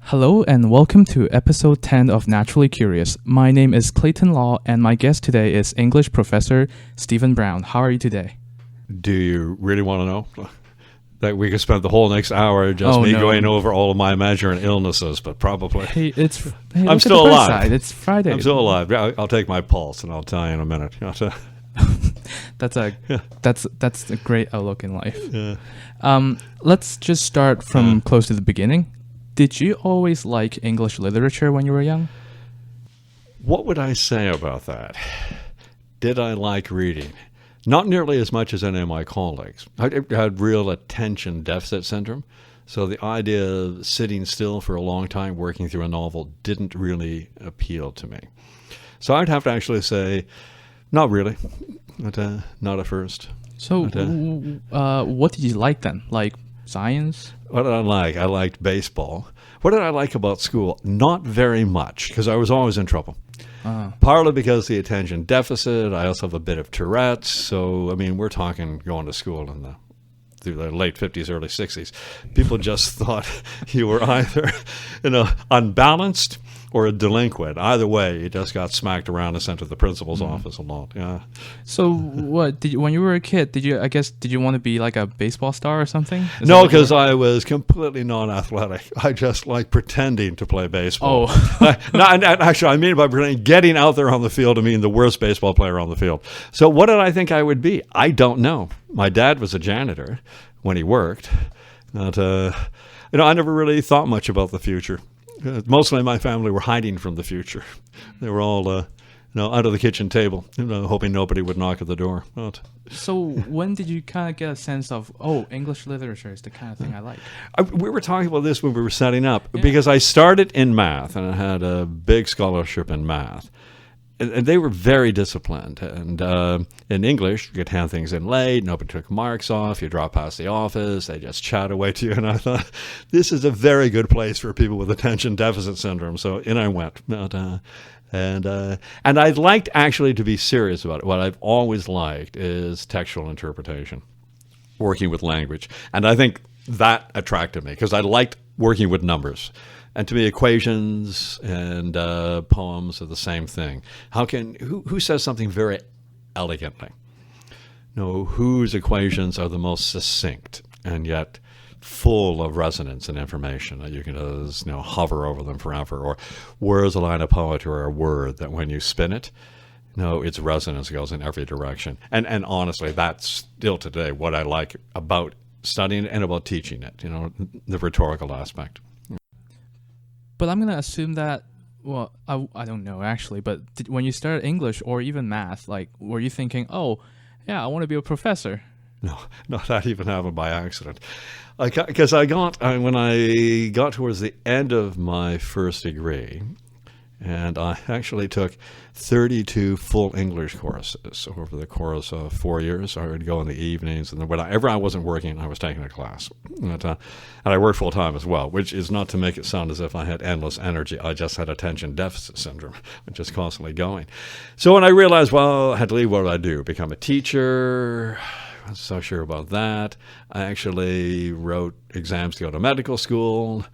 Hello and welcome to episode 10 of Naturally Curious. My name is Clayton Law and my guest today is English professor Stephen Brown. How are you today? Do you really want to know? That we could spend the whole next hour just going over all of my imaginary illnesses, but probably. I'm still alive. It's Friday. I'm still alive. I'll take my pulse and I'll tell you in a minute. That's a great outlook in life. Yeah. Let's just start from close to the beginning. Did you always like English literature when you were young? What would I say about that? Did I like reading? Not nearly as much as any of my colleagues. I had real attention deficit syndrome. So the idea of sitting still for a long time working through a novel didn't really appeal to me. So I'd have to actually say, not really. Not at first. So what did you like then? Like science? What did I like? I liked baseball. What did I like about school? Not very much, because I was always in trouble. Partly because the attention deficit. I also have a bit of Tourette's. So, I mean, we're talking going to school through the late 50s, early 60s. People just thought you were either, unbalanced or a delinquent. Either way, you just got smacked around and sent to the principal's office a lot. Yeah. So, when you were a kid? Did you want to be like a baseball star or something? No, because I was completely non-athletic. I just like pretending to play baseball. Oh. Actually, I mean by pretending, getting out there on the field, I mean the worst baseball player on the field. So what did I think I would be? I don't know. My dad was a janitor when he worked. I never really thought much about the future. Mostly my family were hiding from the future. They were all, under the kitchen table, hoping nobody would knock at the door. So when did you kind of get a sense of, English literature is the kind of thing I like? We were talking about this when we were setting up, because I started in math, and I had a big scholarship in math. And they were very disciplined. And in English, you could hand things in late. Nobody took marks off. You drop past the office. They just chat away to you. And I thought, this is a very good place for people with attention deficit syndrome. So in I went. And I'd liked actually to be serious about it. What I've always liked is textual interpretation, working with language. And I think that attracted me because I liked working with numbers. And to me, equations and poems are the same thing. Who says something very elegantly? Whose equations are the most succinct and yet full of resonance and information that you can just hover over them forever? Or where's a line of poetry or a word that when you spin it, its resonance goes in every direction. And honestly, that's still today what I like about studying and about teaching it, the rhetorical aspect. But I'm going to assume that, I don't know actually, but when you started English or even math, were you thinking, I want to be a professor? No, that even happened by accident. Because when I got towards the end of my first degree, and I actually took 32 full English courses over the course of 4 years. I would go in the evenings, and whenever I wasn't working, I was taking a class. And I worked full-time as well, which is not to make it sound as if I had endless energy. I just had attention deficit syndrome, which is constantly going. So when I realized, I had to leave, what did I do? Become a teacher? I wasn't so sure about that. I actually wrote exams to go to medical school.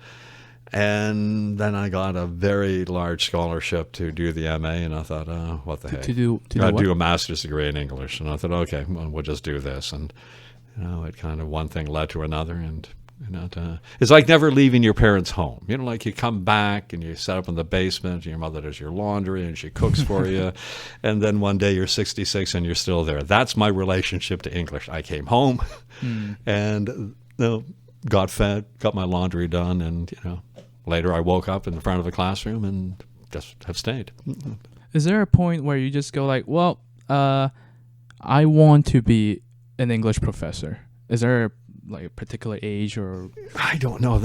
And then I got a very large scholarship to do the MA, and I thought, what the heck? To do a master's degree in English. And I thought, okay, we'll just do this. And, it kind of one thing led to another. And, it's like never leaving your parents' home. Like you come back and you set up in the basement, and your mother does your laundry and she cooks for you. And then one day you're 66 and you're still there. That's my relationship to English. I came home and, got fed, got my laundry done, and, later I woke up in the front of the classroom and just have stayed. Is there a point where you just go I want to be an English professor? Is there a particular age or? I don't know.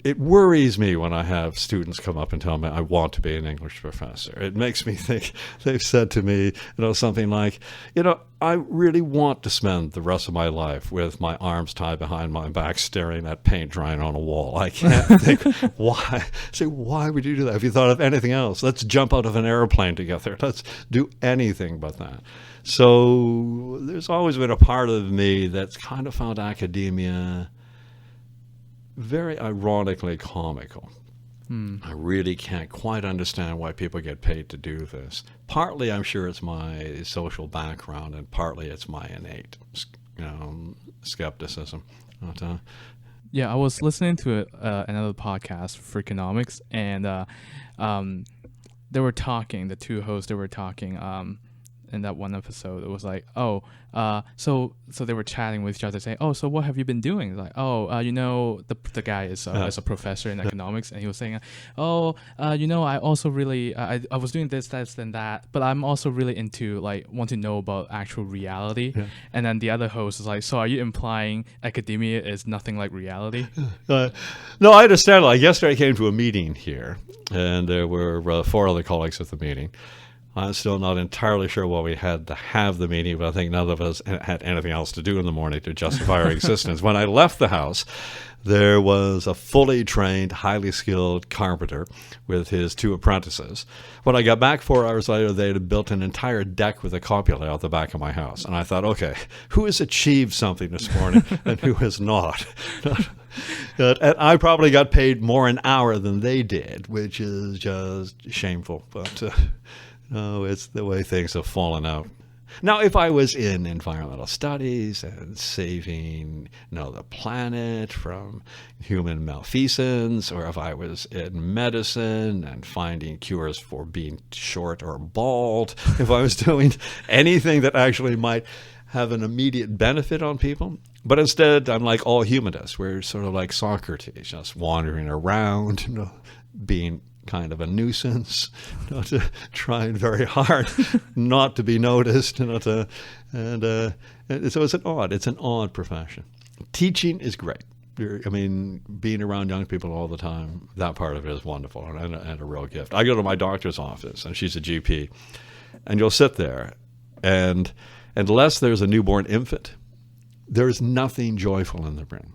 It worries me when I have students come up and tell me I want to be an English professor. It makes me think they've said to me, something like, I really want to spend the rest of my life with my arms tied behind my back staring at paint drying on a wall. I can't think why. Say, why would you do that? Have you thought of anything else? Let's jump out of an airplane together. Let's do anything but that. So there's always been a part of me that's kind of found academia very ironically comical. I really can't quite understand why people get paid to do this. Partly, I'm sure it's my social background, and partly it's my innate, skepticism. But, Yeah, I was listening to another podcast for economics, and they were talking. The two hosts, they were talking. In that one episode, it was like, so they were chatting with each other, saying, so what have you been doing? It's like, the guy is a professor in economics, and he was saying, I also really, I was doing this, and that, but I'm also really into want to know about actual reality. Yeah. And then the other host is like, so are you implying academia is nothing like reality? No, I understand. Like yesterday, I came to a meeting here, and there were 4 other colleagues at the meeting. I'm still not entirely sure why we had to have the meeting, but I think none of us had anything else to do in the morning to justify our existence. When I left the house, there was a fully trained, highly skilled carpenter with his 2 apprentices. When I got back 4 hours later, they had built an entire deck with a copula out the back of my house. And I thought, okay, who has achieved something this morning and who has not? And I probably got paid more an hour than they did, which is just shameful. But no, it's the way things have fallen out. Now, if I was in environmental studies and saving, the planet from human malfeasance, or if I was in medicine and finding cures for being short or bald, if I was doing anything that actually might have an immediate benefit on people. But instead, I'm like all humanists. We're sort of like Socrates, just wandering around, being kind of a nuisance, trying very hard not to be noticed, so it's an odd profession. Teaching is great. Being around young people all the time, that part of it is wonderful and a real gift. I go to my doctor's office, and she's a GP, and you'll sit there, and unless there's a newborn infant, there's nothing joyful in the room.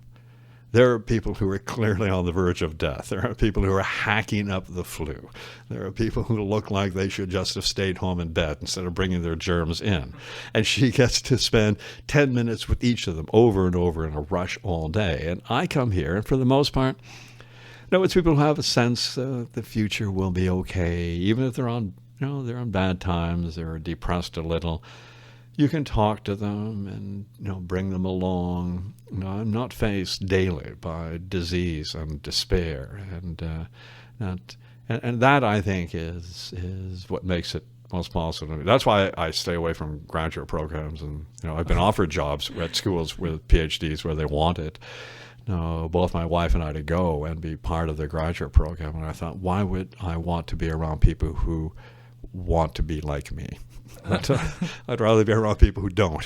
There are people who are clearly on the verge of death. There are people who are hacking up the flu. There are people who look like they should just have stayed home in bed instead of bringing their germs in. And she gets to spend 10 minutes with each of them over and over in a rush all day. And I come here, and for the most part, it's people who have a sense the future will be okay, even if they're on bad times, they're depressed a little. You can talk to them and bring them along. I'm not faced daily by disease and despair, and that I think is what makes it most possible to me. That's why I stay away from graduate programs, and I've been offered jobs at schools with PhDs where they want it. Both my wife and I to go and be part of the graduate program, and I thought, why would I want to be around people who want to be like me? I'd rather be around people who don't.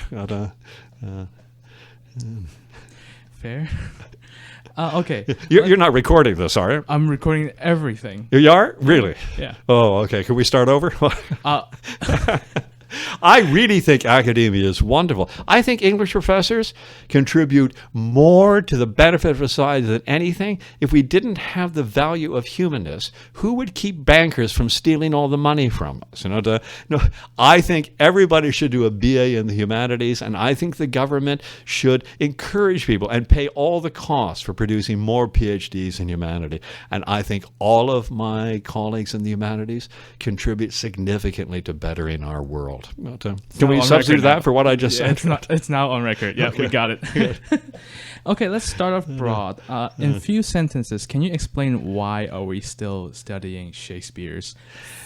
Fair. Okay. You're not recording this, are you? I'm recording everything. You are? Really? Yeah. Oh, okay. Can we start over? I really think academia is wonderful. I think English professors contribute more to the benefit of society than anything. If we didn't have the value of humanness, who would keep bankers from stealing all the money from us? I think everybody should do a BA in the humanities, and I think the government should encourage people and pay all the costs for producing more PhDs in humanity. And I think all of my colleagues in the humanities contribute significantly to bettering our world. Can we substitute that for what I just said? It's now on record. Yeah, okay. We got it. Okay, let's start off broad. In few sentences, can you explain why are we still studying Shakespeare's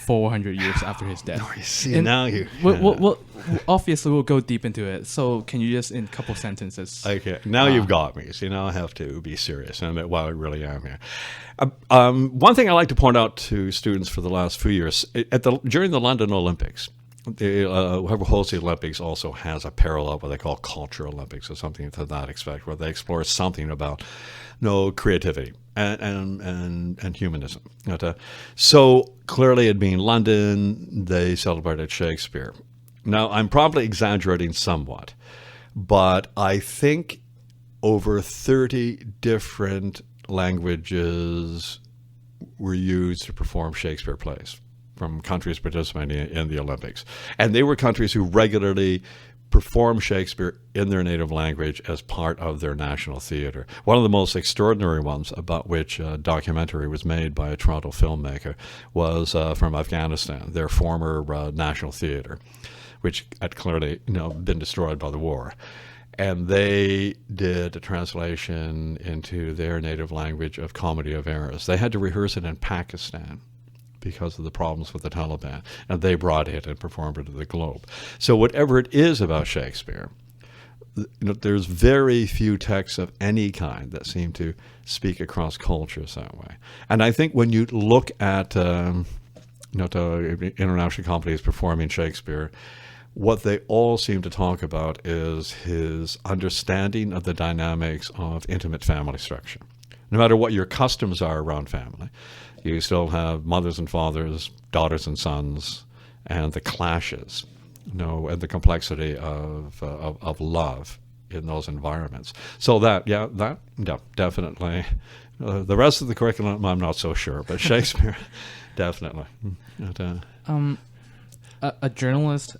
400 years after his death? Oh, you see, now you... We'll obviously, we'll go deep into it. So can you just, in a couple sentences... Okay, now you've got me. So now I have to be serious and admit why I really am here. One thing I like to point out to students for the last few years, during the London Olympics, the Wholesale Olympics also has a parallel, what they call Cultural Olympics, or something to that effect, where they explore something about creativity and humanism. So clearly, it being London, they celebrated Shakespeare. Now, I'm probably exaggerating somewhat, but I think over 30 different languages were used to perform Shakespeare plays from countries participating in the Olympics. And they were countries who regularly perform Shakespeare in their native language as part of their national theater. One of the most extraordinary ones, about which a documentary was made by a Toronto filmmaker, was from Afghanistan, their former national theater, which had clearly been destroyed by the war. And they did a translation into their native language of Comedy of Errors. They had to rehearse it in Pakistan because of the problems with the Taliban, and they brought it and performed it to the globe. So whatever it is about Shakespeare, there's very few texts of any kind that seem to speak across cultures that way. And I think when you look at international companies performing Shakespeare, what they all seem to talk about is his understanding of the dynamics of intimate family structure. No matter what your customs are around family, you still have mothers and fathers, daughters and sons, and the clashes, and the complexity of love in those environments. So that definitely. The rest of the curriculum, I'm not so sure, but Shakespeare, definitely. A journalist.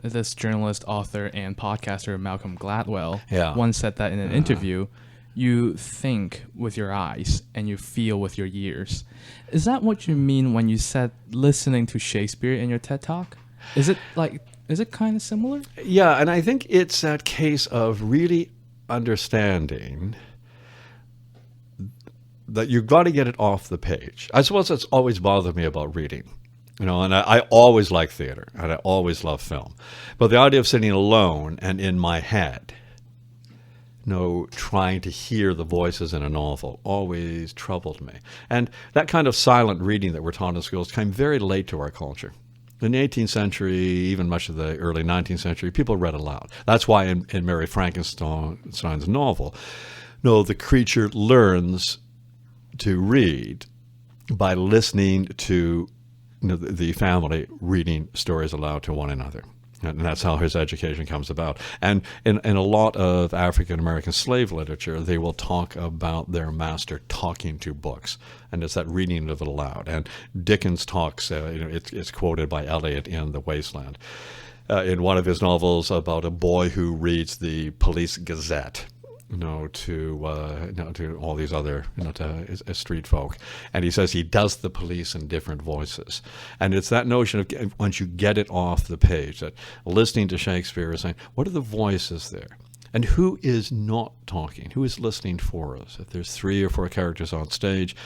This journalist, author, and podcaster Malcolm Gladwell once said that in an interview, you think with your eyes and you feel with your ears. Is that what you mean when you said listening to Shakespeare in your TED Talk? Is it kind of similar? Yeah, and I think it's that case of really understanding that you've got to get it off the page. I suppose that's always bothered me about reading. And I always like theater, and I always love film. But the idea of sitting alone and in my head, trying to hear the voices in a novel always troubled me. And that kind of silent reading that we're taught in schools came very late to our culture. In the 18th century, even much of the early 19th century, people read aloud. That's why in Mary Frankenstein's novel, the creature learns to read by listening to the family reading stories aloud to one another. And that's how his education comes about. And in a lot of African-American slave literature, they will talk about their master talking to books. And it's that reading of it aloud. And Dickens talks, it's quoted by Eliot in The Wasteland, in one of his novels about a boy who reads the Police Gazette, to all these other, to street folk. And he says he does the police in different voices. And it's that notion of once you get it off the page, that listening to Shakespeare is saying, what are the voices there? And who is not talking? Who is listening for us? If there's 3 or 4 characters on stage,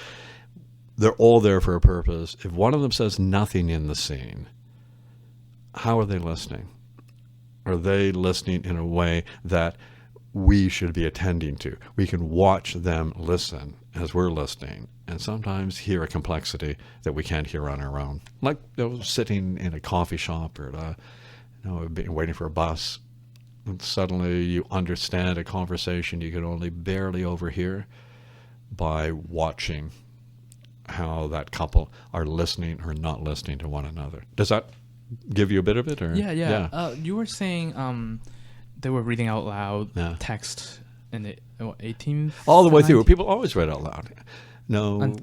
they're all there for a purpose. If one of them says nothing in the scene, how are they listening? Are they listening in a way that we should be attending to? We can watch them listen as we're listening, and sometimes hear a complexity that we can't hear on our own. Like sitting in a coffee shop or waiting for a bus, and suddenly you understand a conversation you could only barely overhear by watching how that couple are listening or not listening to one another. Does that give you a bit of it? Or? Yeah. You were saying they were reading out loud text in the 18th? All the way through. People always read out loud. Not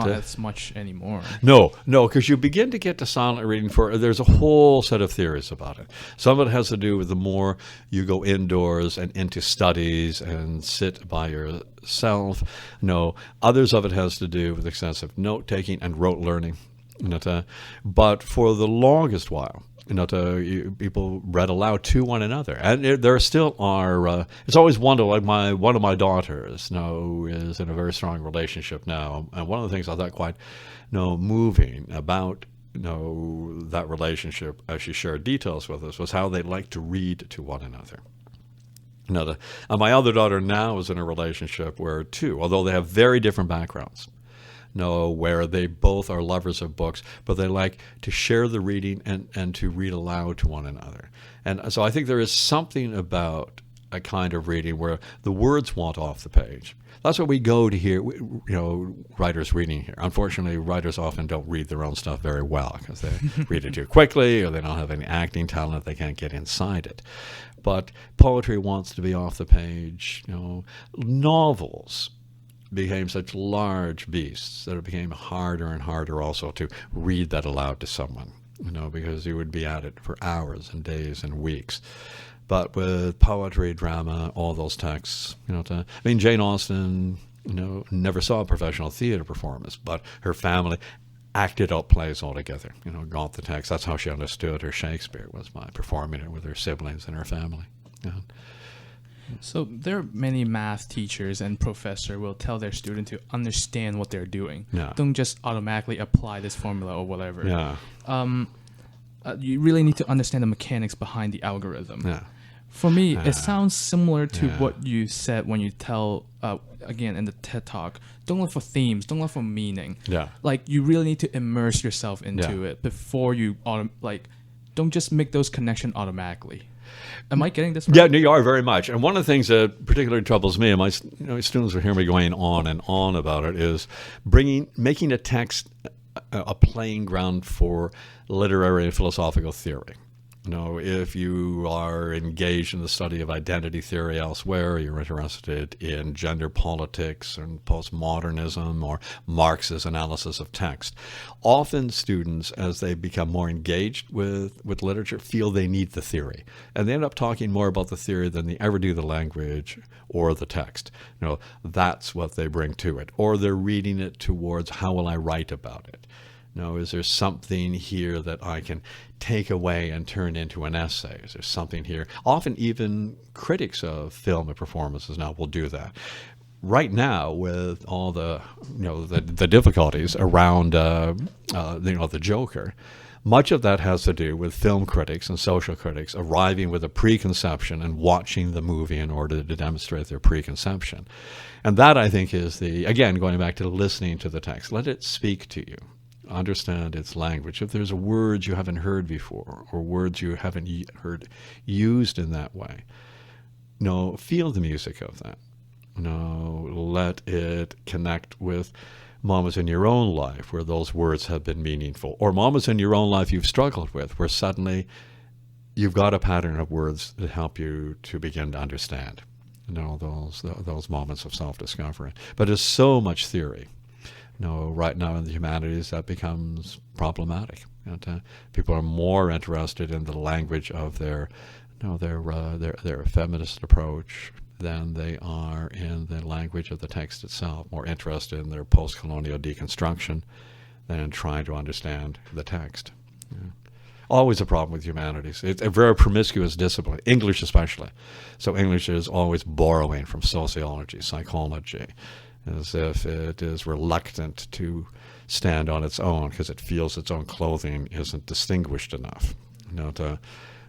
as much anymore. No, because you begin to get to silent reading there's a whole set of theories about it. Some of it has to do with the more you go indoors and into studies and sit by yourself. Others of it has to do with extensive note-taking and rote learning. But for the longest while, people read aloud to one another, and there still are. It's always wonderful. Like one of my daughters, is in a very strong relationship now, and one of the things I thought quite, moving about, that relationship as she shared details with us was how they like to read to one another. And my other daughter now is in a relationship where although they have very different backgrounds, where they both are lovers of books, but they like to share the reading and to read aloud to one another. And so I think there is something about a kind of reading where the words want off the page. That's what we go to hear, writers reading here. Unfortunately, writers often don't read their own stuff very well because they read it too quickly, or they don't have any acting talent, they can't get inside it. But poetry wants to be off the page. Novels became such large beasts that it became harder and harder also to read that aloud to someone. because you would be at it for hours and days and weeks. But with poetry, drama, all those texts, Jane Austen, never saw a professional theater performance, but her family acted out plays altogether, got the text. That's how she understood her Shakespeare, was by performing it with her siblings and her family. So there are many math teachers and professors will tell their student to understand what they're doing. Yeah. Don't just automatically apply this formula or whatever. Yeah. You really need to understand the mechanics behind the algorithm. Yeah. For me, it sounds similar to Yeah. what you said when you tell, again, in the TED Talk, don't look for themes, don't look for meaning. Yeah. Like, you really need to immerse yourself into it before you, don't just make those connections automatically. Am I getting this right? Yeah, no, you are very much. And one of the things that particularly troubles me, and my students will hear me going on and on about it, is making a text a playing ground for literary and philosophical theory. If you are engaged in the study of identity theory elsewhere, you're interested in gender politics and postmodernism or Marx's analysis of text. Often students, as they become more engaged with literature, feel they need the theory. And they end up talking more about the theory than they ever do the language or the text. That's what they bring to it. Or they're reading it towards, how will I write about it? Is there something here that I can take away and turn into an essay? Is there something here? Often even critics of film and performances now will do that. Right now, with all the difficulties around the Joker, much of that has to do with film critics and social critics arriving with a preconception and watching the movie in order to demonstrate their preconception. And that, I think, is again, going back to listening to the text. Let it speak to you. Understand its language. If there's words you haven't heard before or words you haven't heard used in that way, feel the music of that. Let it connect with moments in your own life where those words have been meaningful, or moments in your own life you've struggled with where suddenly you've got a pattern of words that help you to begin to understand. Those moments of self-discovery. But there's so much theory. Right now in the humanities, that becomes problematic. People are more interested in the language of their feminist approach than they are in the language of the text itself. More interested in their post-colonial deconstruction than in trying to understand the text. Always a problem with humanities. It's a very promiscuous discipline, English especially. So English is always borrowing from sociology, psychology, as if it is reluctant to stand on its own because it feels its own clothing isn't distinguished enough.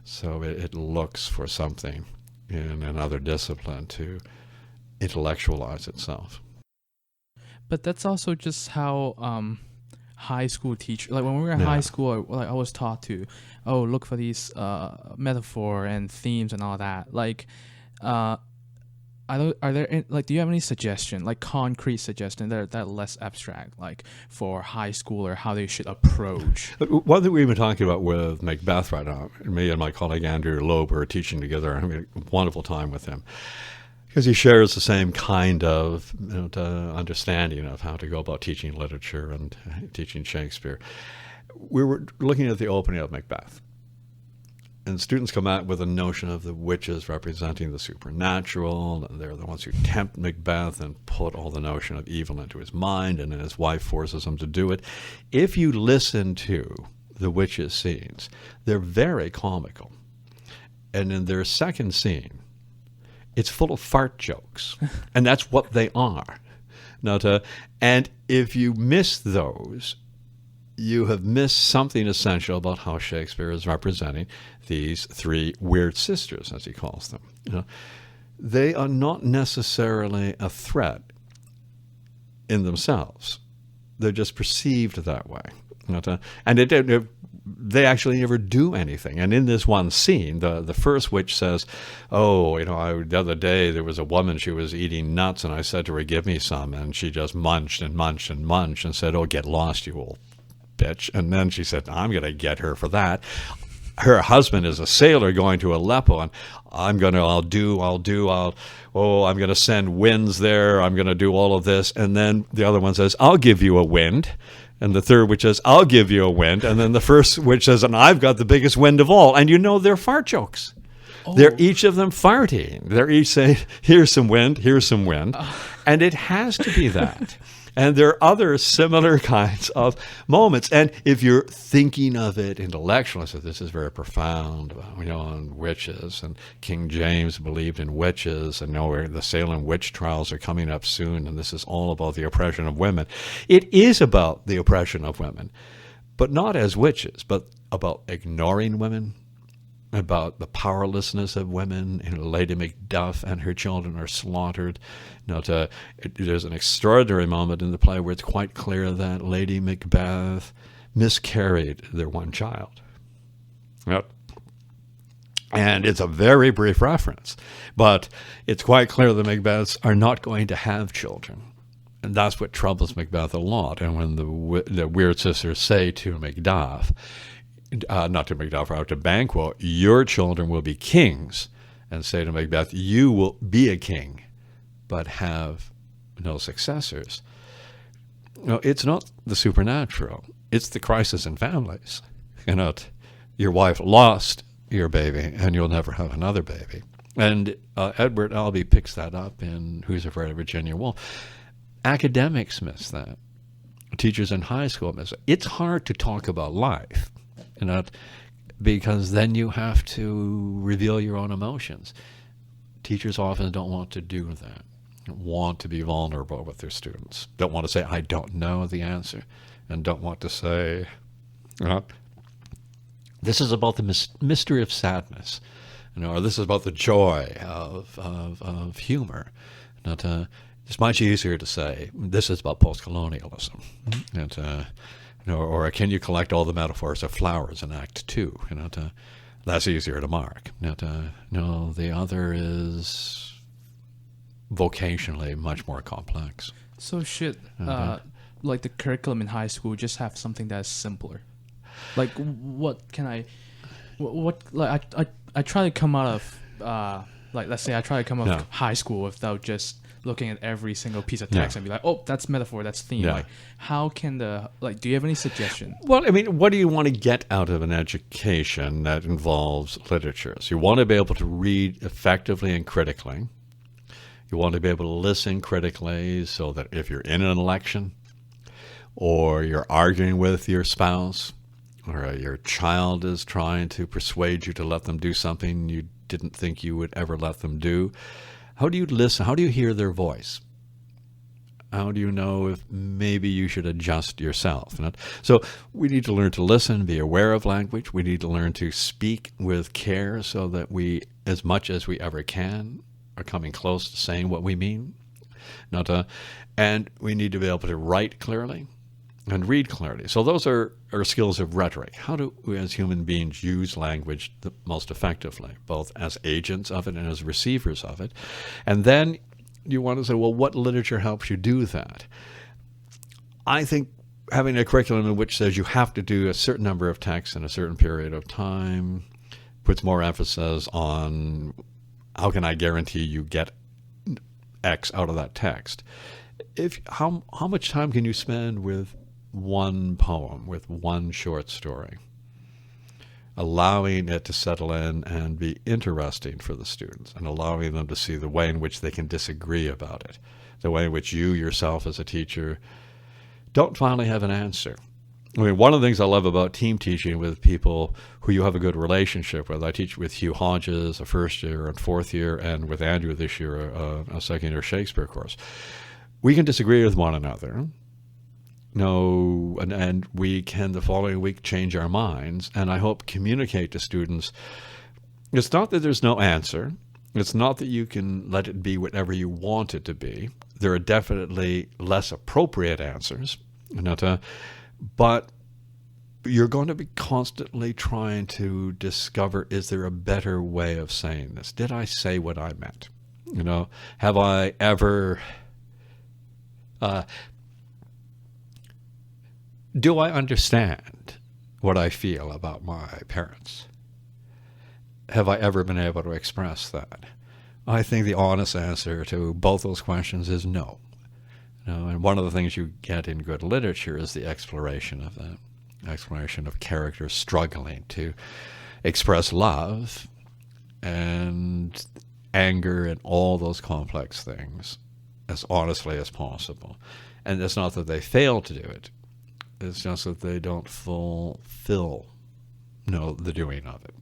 So it looks for something in another discipline to intellectualize itself. But that's also just how high school teachers, like when we were in high school, I was taught to, look for these metaphor and themes and all that. Are there do you have any suggestion, concrete suggestion that are less abstract, for high school or how they should approach? One thing we've been talking about with Macbeth right now, me and my colleague Andrew Loeb are teaching together, and having a wonderful time with him, because he shares the same kind of understanding of how to go about teaching literature and teaching Shakespeare. We were looking at the opening of Macbeth. And students come out with a notion of the witches representing the supernatural, and they're the ones who tempt Macbeth and put all the notion of evil into his mind, and then his wife forces him to do it. If you listen to the witches' scenes, they're very comical. And in their second scene, it's full of fart jokes, and that's what they are. And if you miss those, you have missed something essential about how Shakespeare is representing these three weird sisters, as he calls them. They are not necessarily a threat in themselves. They're just perceived that way. And they actually never do anything. And in this one scene, the first witch says, the other day there was a woman, she was eating nuts, and I said to her, give me some. And she just munched and munched and munched and said, get lost, you old bitch. And then she said, I'm going to get her for that. Her husband is a sailor going to Aleppo, and I'm going to send winds there. I'm going to do all of this. And then the other one says, I'll give you a wind. and the third witch says, I'll give you a wind, and then the first witch says, and I've got the biggest wind of all. And they're fart jokes. Oh. They're each of them farting. They're each saying, here's some wind, here's some wind. And it has to be that. And there are other similar kinds of moments. And if you're thinking of it intellectually, so this is very profound, on witches. And King James believed in witches. And the Salem witch trials are coming up soon. And this is all about the oppression of women. It is about the oppression of women, but not as witches, but about ignoring women, about the powerlessness of women. Lady Macbeth and her children are slaughtered. There's an extraordinary moment in the play where it's quite clear that Lady Macbeth miscarried their one child. Yep. And it's a very brief reference, but it's quite clear the Macbeths are not going to have children. And that's what troubles Macbeth a lot. And when the Weird Sisters say to Macduff, not to Macduff, or to Banquo, your children will be kings, and say to Macbeth, you will be a king, but have no successors. It's not the supernatural. It's the crisis in families. Your wife lost your baby, and you'll never have another baby. And Edward Albee picks that up in Who's Afraid of Virginia Woolf. Academics miss that. Teachers in high school miss it. It's hard to talk about life, because then you have to reveal your own emotions. Teachers often don't want to do that, want to be vulnerable with their students, don't want to say, I don't know the answer, and don't want to say, this is about the mystery of sadness, or this is about the joy of humor. It's much easier to say, this is about post-colonialism, or can you collect all the metaphors of flowers in Act 2? That's easier to mark. The other is vocationally much more complex. So like the curriculum in high school just have something that's simpler. Like what can I try to come out of let's say I try to come out of high school without just looking at every single piece of text and be like, oh, that's metaphor, that's theme. Like, how can do you have any suggestion? Well, what do you want to get out of an education that involves literature? So you want to be able to read effectively and critically. You want to be able to listen critically so that if you're in an election or you're arguing with your spouse or your child is trying to persuade you to let them do something you didn't think you would ever let them do, how do you listen? How do you hear their voice? How do you know if maybe you should adjust yourself? So we need to learn to listen, be aware of language. We need to learn to speak with care so that we, as much as we ever can, are coming close to saying what we mean. And we need to be able to write clearly and read clearly. So those are skills of rhetoric. How do we as human beings use language the most effectively, both as agents of it and as receivers of it? And then you want to say, well, what literature helps you do that? I think having a curriculum in which says you have to do a certain number of texts in a certain period of time puts more emphasis on how can I guarantee you get X out of that text. How much time can you spend with one poem, with one short story, allowing it to settle in and be interesting for the students and allowing them to see the way in which they can disagree about it, the way in which you yourself as a teacher don't finally have an answer. One of the things I love about team teaching with people who you have a good relationship with, I teach with Hugh Hodges, a first year and fourth year, and with Andrew this year, a second year Shakespeare course. We can disagree with one another. And we can the following week change our minds, and I hope communicate to students. It's not that there's no answer. It's not that you can let it be whatever you want it to be. There are definitely less appropriate answers, but you're going to be constantly trying to discover, is there a better way of saying this? Did I say what I meant? Have I ever... do I understand what I feel about my parents? Have I ever been able to express that? I think the honest answer to both those questions is no. And one of the things you get in good literature is the exploration of that, exploration of characters struggling to express love and anger and all those complex things as honestly as possible. And it's not that they fail to do it. It's just that they don't fulfill the doing of it.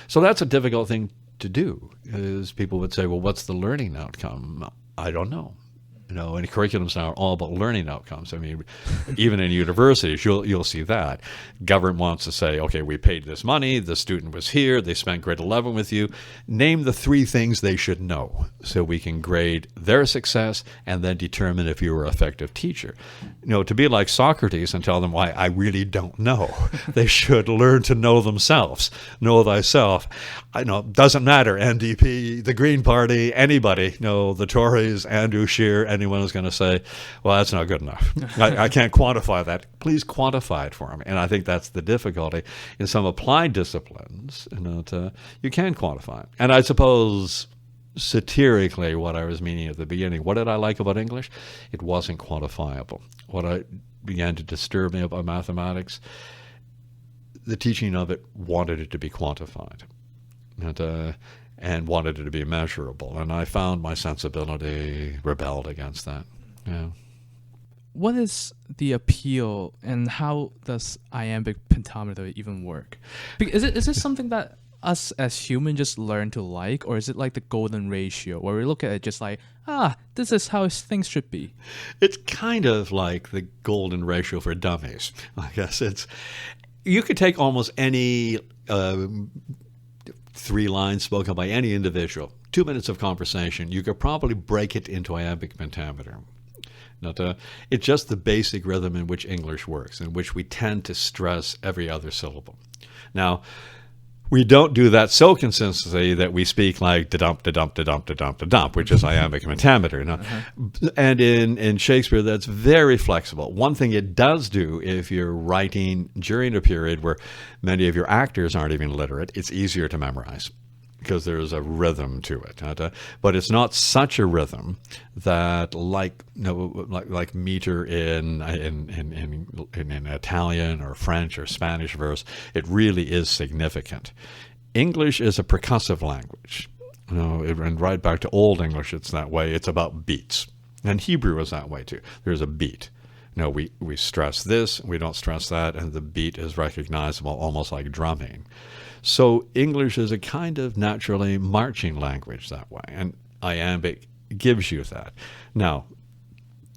So that's a difficult thing to do, is people would say, well, what's the learning outcome? I don't know. And curriculums now are all about learning outcomes. I mean, even in universities, you'll see that. Government wants to say, okay, we paid this money, the student was here, they spent grade 11 with you. Name the 3 things they should know so we can grade their success and then determine if you were an effective teacher. To be like Socrates and tell them why I really don't know. They should learn to know themselves. Know thyself. Doesn't matter, NDP, the Green Party, anybody, the Tories, Andrew Scheer, anyone is going to say, well, that's not good enough. I can't quantify that. Please quantify it for me. And I think that's the difficulty in some applied disciplines. You can quantify it. And I suppose satirically what I was meaning at the beginning, what did I like about English? It wasn't quantifiable. What began to disturb me about mathematics, the teaching of it wanted it to be quantified. And wanted it to be measurable. And I found my sensibility rebelled against that. Yeah. What is the appeal, and how does Iambic Pentameter even work? Is this something that us as humans just learn to like, or is it like the golden ratio, where we look at it just like, this is how things should be? It's kind of like the golden ratio for dummies. I guess you could take almost any 3 lines spoken by any individual, 2 minutes of conversation, you could probably break it into Iambic Pentameter. It's just the basic rhythm in which English works, in which we tend to stress every other syllable. Now, we don't do that so consistently that we speak like da-dump, da-dump, da-dump, da-dump, da-dump, which is Iambic Pentameter. And in Shakespeare, that's very flexible. One thing it does do, if you're writing during a period where many of your actors aren't even literate, it's easier to memorize because there's a rhythm to it. But it's not such a rhythm that like meter in Italian or French or Spanish verse, it really is significant. English is a percussive language. And right back to Old English, it's that way. It's about beats. And Hebrew is that way too. There's a beat. We stress this, we don't stress that, and the beat is recognizable, almost like drumming. So English is a kind of naturally marching language that way, and Iambic gives you that. Now,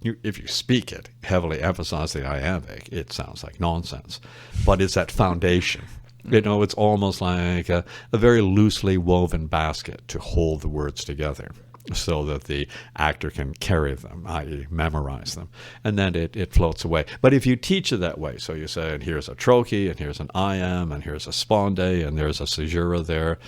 if you speak it, heavily emphasize the Iambic, it sounds like nonsense, but it's that foundation. It's almost like a very loosely woven basket to hold the words together, so that the actor can carry them, i.e. memorize them, and then it floats away. But if you teach it that way, so you say, and here's a trochee, and here's an iamb, and here's a sponde, and there's a caesura there,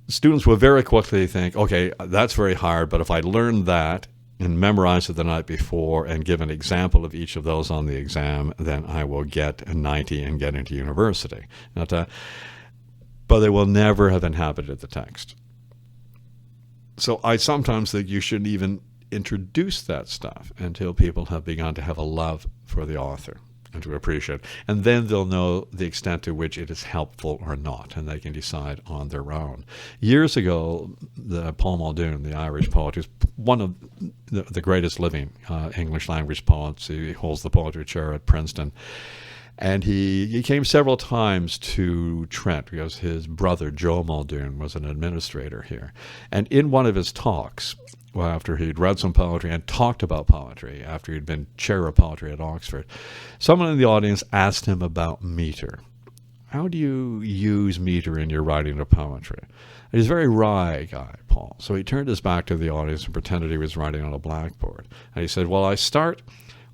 students will very quickly think, okay, that's very hard, but if I learn that and memorize it the night before and give an example of each of those on the exam, then I will get a 90 and get into university. But they will never have inhabited the text. So I sometimes think you shouldn't even introduce that stuff until people have begun to have a love for the author and to appreciate it. And then they'll know the extent to which it is helpful or not, and they can decide on their own. Years ago, Paul Muldoon, the Irish poet, who's one of the greatest living English language poets, he holds the poetry chair at Princeton, and he came several times to Trent because his brother, Joe Muldoon, was an administrator here. And in one of his talks, after he'd read some poetry and talked about poetry, after he'd been chair of poetry at Oxford, someone in the audience asked him about meter. How do you use meter in your writing of poetry? And he's a very wry guy, Paul. So he turned his back to the audience and pretended he was writing on a blackboard. And he said, well, I start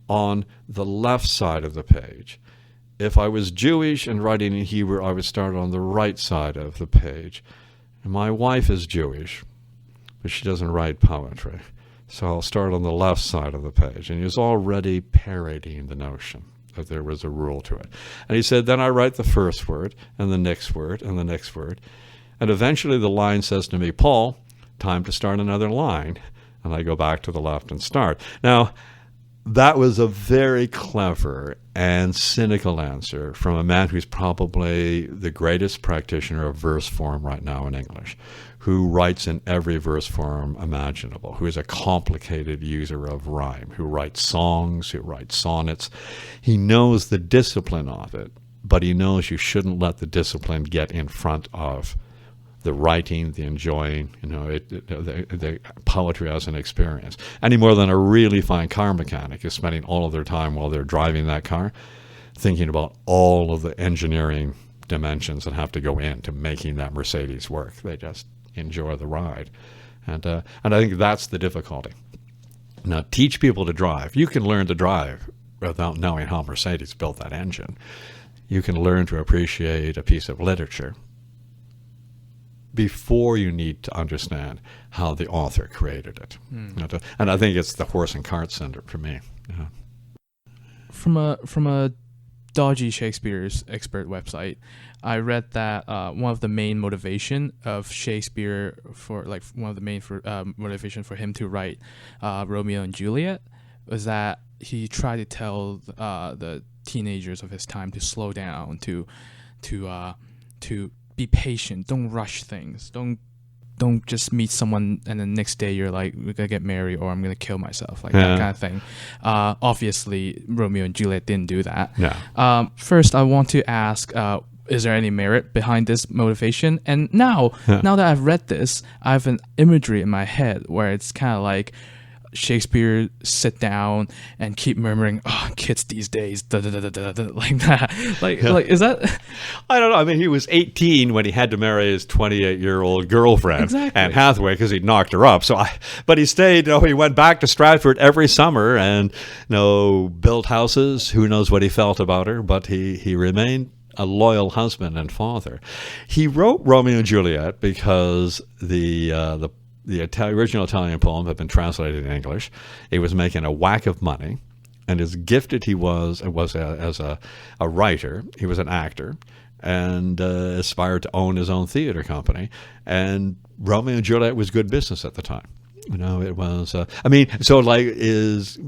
on the left side of the page. If I was Jewish and writing in Hebrew, I would start on the right side of the page. And my wife is Jewish, but she doesn't write poetry. So I'll start on the left side of the page. And he was already parodying the notion that there was a rule to it. And he said, then I write the first word, and the next word, and the next word. And eventually the line says to me, Paul, time to start another line. and I go back to the left and start. Now, that was a very clever and cynical answer from a man who's probably the greatest practitioner of verse form right now in English, who writes in every verse form imaginable, who is a complicated user of rhyme, who writes songs, who writes sonnets. He knows the discipline of it, but he knows you shouldn't let the discipline get in front of the writing, the enjoying, the poetry as an experience, any more than a really fine car mechanic is spending all of their time while they're driving that car thinking about all of the engineering dimensions that have to go into making that Mercedes work. They just enjoy the ride. And I think that's the difficulty. Now, teach people to drive. You can learn to drive without knowing how Mercedes built that engine. You can learn to appreciate a piece of literature before you need to understand how the author created it. And I think it's the horse and cart syndrome for me. Yeah. From a dodgy Shakespeare's expert website, I read that one of the main motivation of Shakespeare motivation for him to write Romeo and Juliet was that he tried to tell the teenagers of his time to slow down, to be patient, don't rush things, don't just meet someone and the next day you're like, we're gonna get married or I'm gonna kill myself, that kind of thing. Obviously Romeo and Juliet didn't do that. First I want to ask, is there any merit behind this motivation? And now that I've read this, I have an imagery in my head where it's kind of like Shakespeare sit down and keep murmuring, "Oh, kids these days," like that. Like, is that? I don't know. I mean, he was 18 when he had to marry his 28-year-old girlfriend, Anne Hathaway, because he'd knocked her up. But he stayed. He went back to Stratford every summer and built houses. Who knows what he felt about her? But he remained a loyal husband and father. He wrote Romeo and Juliet because the original Italian poem had been translated in English. It was making a whack of money, and as gifted he was as a writer, he was an actor, and aspired to own his own theater company. And Romeo and Juliet was good business at the time. It was.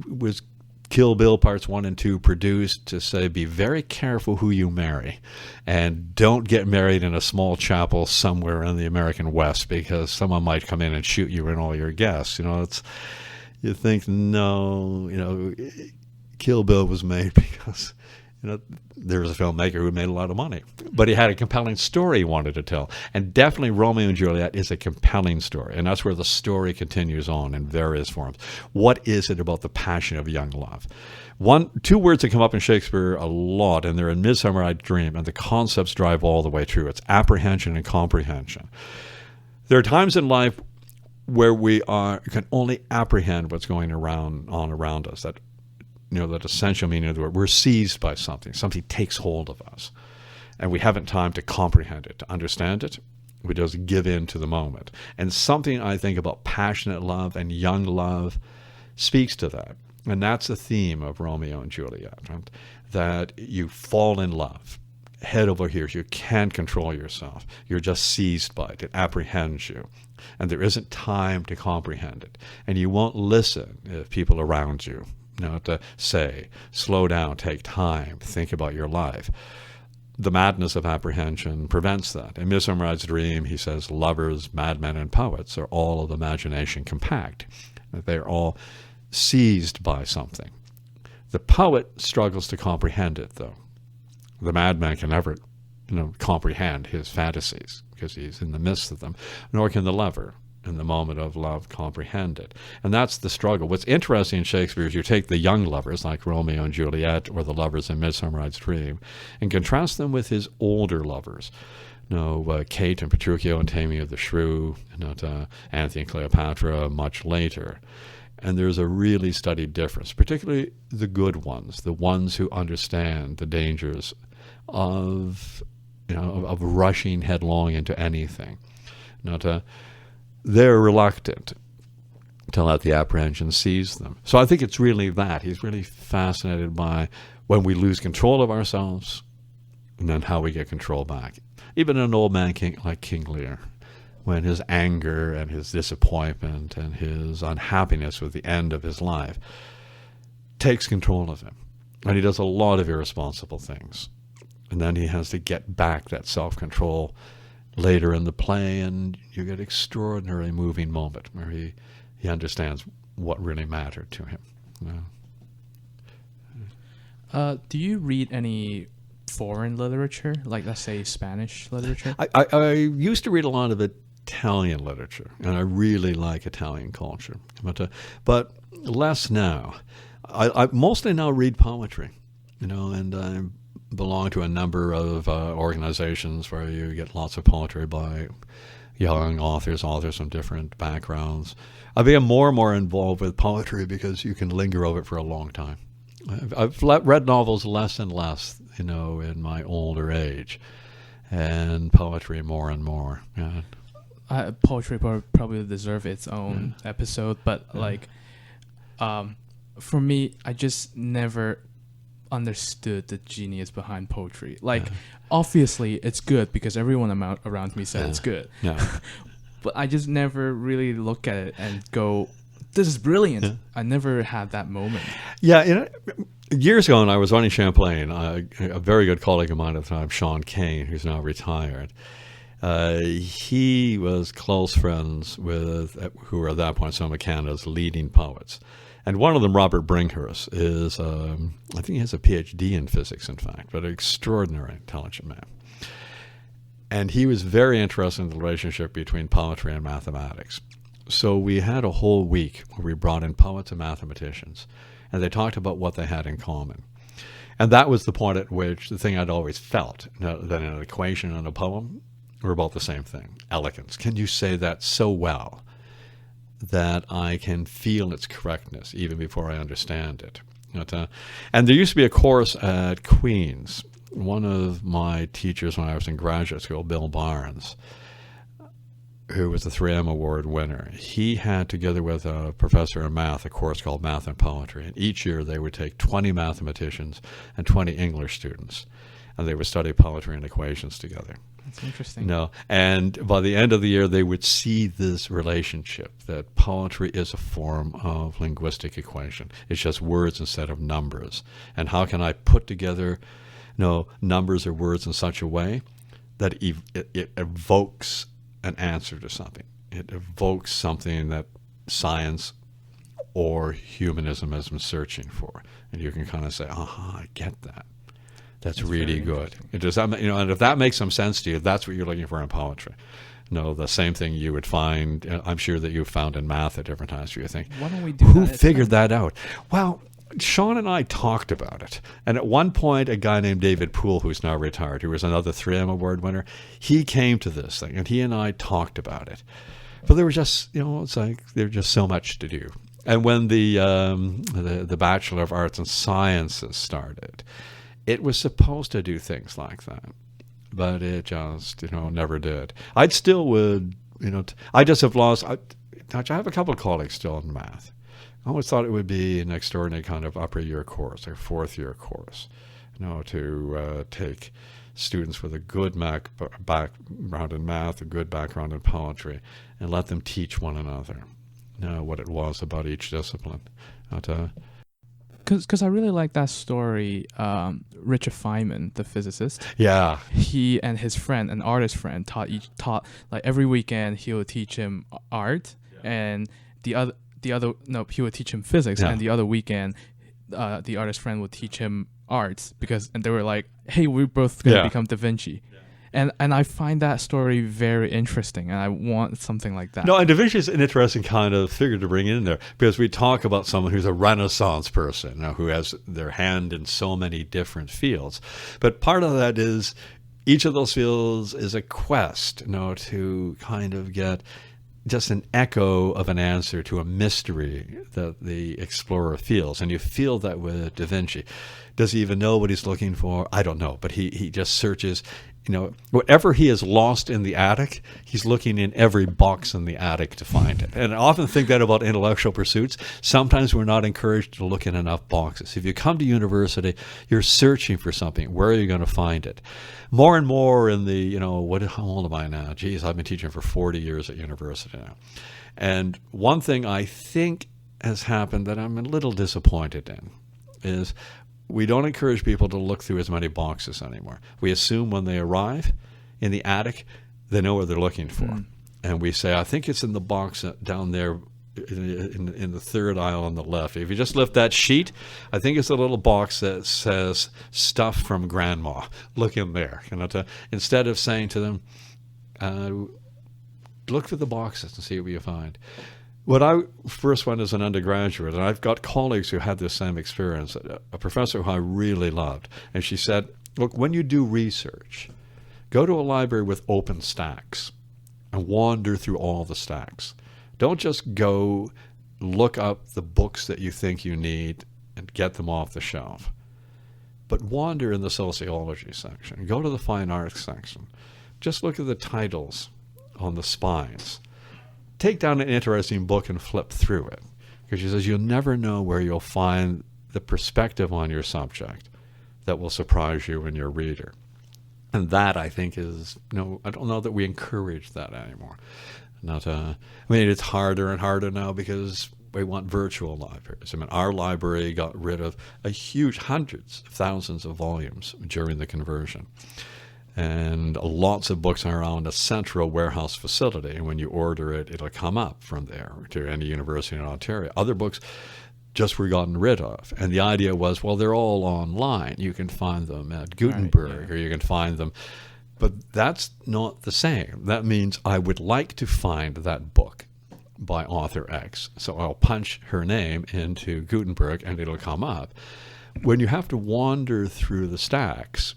Was Kill Bill Parts 1 and 2 produced to say, be very careful who you marry and don't get married in a small chapel somewhere in the American West because someone might come in and shoot you and all your guests. You think, no, Kill Bill was made because, there was a filmmaker who made a lot of money, but he had a compelling story he wanted to tell. And definitely Romeo and Juliet is a compelling story. And that's where the story continues on in various forms. What is it about the passion of young love? Two words that come up in Shakespeare a lot, and they're in Midsummer Night's Dream, and the concepts drive all the way through. It's apprehension and comprehension. There are times in life where we can only apprehend what's going on around us, that essential meaning of the word. We're seized by something. Something takes hold of us. And we haven't time to comprehend it, to understand it. We just give in to the moment. And something I think about passionate love and young love speaks to that. And that's the theme of Romeo and Juliet, right? That you fall in love. Head over heels. You can't control yourself. You're just seized by it. It apprehends you. And there isn't time to comprehend it. And you won't listen if people around you to say, slow down, take time, think about your life. The madness of apprehension prevents that. In Midsummer Night's Dream, he says, lovers, madmen, and poets are all of imagination compact. They're all seized by something. The poet struggles to comprehend it, though. The madman can never, comprehend his fantasies because he's in the midst of them, nor can the lover in the moment of love comprehend it. And that's the struggle. What's interesting in Shakespeare is you take the young lovers like Romeo and Juliet or the lovers in Midsummer Night's Dream and contrast them with his older lovers. Kate and Petruchio and Taming of the Shrew, Antony and Cleopatra much later. And there's a really studied difference, particularly the good ones, the ones who understand the dangers of rushing headlong into anything. They're reluctant to let the apprehension seize them. So I think it's really that. He's really fascinated by when we lose control of ourselves and then how we get control back. Even an old man like King Lear when his anger and his disappointment and his unhappiness with the end of his life takes control of him. And he does a lot of irresponsible things. And then he has to get back that self-control later in the play, and you get an extraordinary moving moment where he understands what really mattered to him. Do you read any foreign literature, like let's say Spanish literature? I used to read a lot of Italian literature, and I really like Italian culture, but less now. I mostly now read poetry, and I belong to a number of organizations where you get lots of poetry by young authors from different backgrounds. I become more and more involved with poetry because you can linger over it for a long time. I've read novels less and less, in my older age, and poetry more and more. Yeah. Poetry probably deserve its own episode, but for me, I just never understood the genius behind poetry. Obviously, it's good because everyone around me said it's good. Yeah. But I just never really look at it and go, this is brilliant. Yeah. I never had that moment. Yeah, years ago when I was running Champlain, a very good colleague of mine at the time, Sean Kane, who's now retired, he was close friends with who were at that point some of Canada's leading poets. And one of them, Robert Bringhurst, is, I think he has a PhD in physics, in fact, but an extraordinary intelligent man. And he was very interested in the relationship between poetry and mathematics. So we had a whole week where we brought in poets and mathematicians, and they talked about what they had in common. And that was the point at which the thing I'd always felt, that an equation and a poem were about the same thing, elegance. Can you say that so well that I can feel its correctness even before I understand it? And there used to be a course at Queen's. One of my teachers when I was in graduate school, Bill Barnes, who was the 3M Award winner, he had, together with a professor of math, a course called Math and Poetry. And each year they would take 20 mathematicians and 20 English students, and they would study poetry and equations together. That's interesting. And by the end of the year, they would see this relationship, that poetry is a form of linguistic equation. It's just words instead of numbers. And how can I put together numbers or words in such a way that it evokes an answer to something. It evokes something that science or humanism has been searching for. And you can kind of say, I get that. That's really good. It just, and if that makes some sense to you, that's what you're looking for in poetry. The same thing you would find, I'm sure that you've found in math at different times where you think, why don't we do who figured that out? Well, Sean and I talked about it. And at one point, a guy named David Poole, who's now retired, who was another 3M Award winner, he came to this thing, and he and I talked about it. But there was just, it's like there's just so much to do. And when the Bachelor of Arts and Sciences started, it was supposed to do things like that. But it just, never did. I still would, I just have lost, I have a couple of colleagues still in math. I always thought it would be an extraordinary kind of upper year course, or fourth year course, to take students with a good background in math, a good background in poetry, and let them teach one another, what it was about each discipline. Because I really like that story, Richard Feynman, the physicist. Yeah. He and his friend, an artist friend, taught like every weekend he would teach him art, and he would teach him physics, and the other weekend, the artist friend would teach him arts and they were like, hey, we're both going to become Da Vinci. And I find that story very interesting, and I want something like that. And Da Vinci is an interesting kind of figure to bring in there, because we talk about someone who's a Renaissance person, who has their hand in so many different fields. But part of that is each of those fields is a quest, to kind of get just an echo of an answer to a mystery that the explorer feels. And you feel that with Da Vinci. Does he even know what he's looking for? I don't know. But he just searches whatever he has lost in the attic, he's looking in every box in the attic to find it. And I often think that about intellectual pursuits. Sometimes we're not encouraged to look in enough boxes. If you come to university, you're searching for something. Where are you going to find it? More and more in the, how old am I now? Geez, I've been teaching for 40 years at university now. And one thing I think has happened that I'm a little disappointed in is we don't encourage people to look through as many boxes anymore. We assume when they arrive in the attic, they know what they're looking for. And we say, I think it's in the box down there in the third aisle on the left. If you just lift that sheet, I think it's a little box that says stuff from grandma. Look in there. Instead of saying to them, look for the boxes and see what you find. When I first went as an undergraduate, and I've got colleagues who had the same experience, a professor who I really loved, and she said, look, when you do research, go to a library with open stacks and wander through all the stacks. Don't just go look up the books that you think you need and get them off the shelf, but wander in the sociology section. Go to the fine arts section. Just look at the titles on the spines. Take down an interesting book and flip through it. Because she says you'll never know where you'll find the perspective on your subject that will surprise you in your reader. And that, I think, is, I don't know that we encourage that anymore. It's harder and harder now because we want virtual libraries. Our library got rid of a huge hundreds of thousands of volumes during the conversion. And lots of books are around a central warehouse facility. And when you order it, it'll come up from there to any university in Ontario. Other books just were gotten rid of. And the idea was, well, they're all online. You can find them at Gutenberg, or you can find them. But that's not the same. That means I would like to find that book by author X. So I'll punch her name into Gutenberg and it'll come up. When you have to wander through the stacks,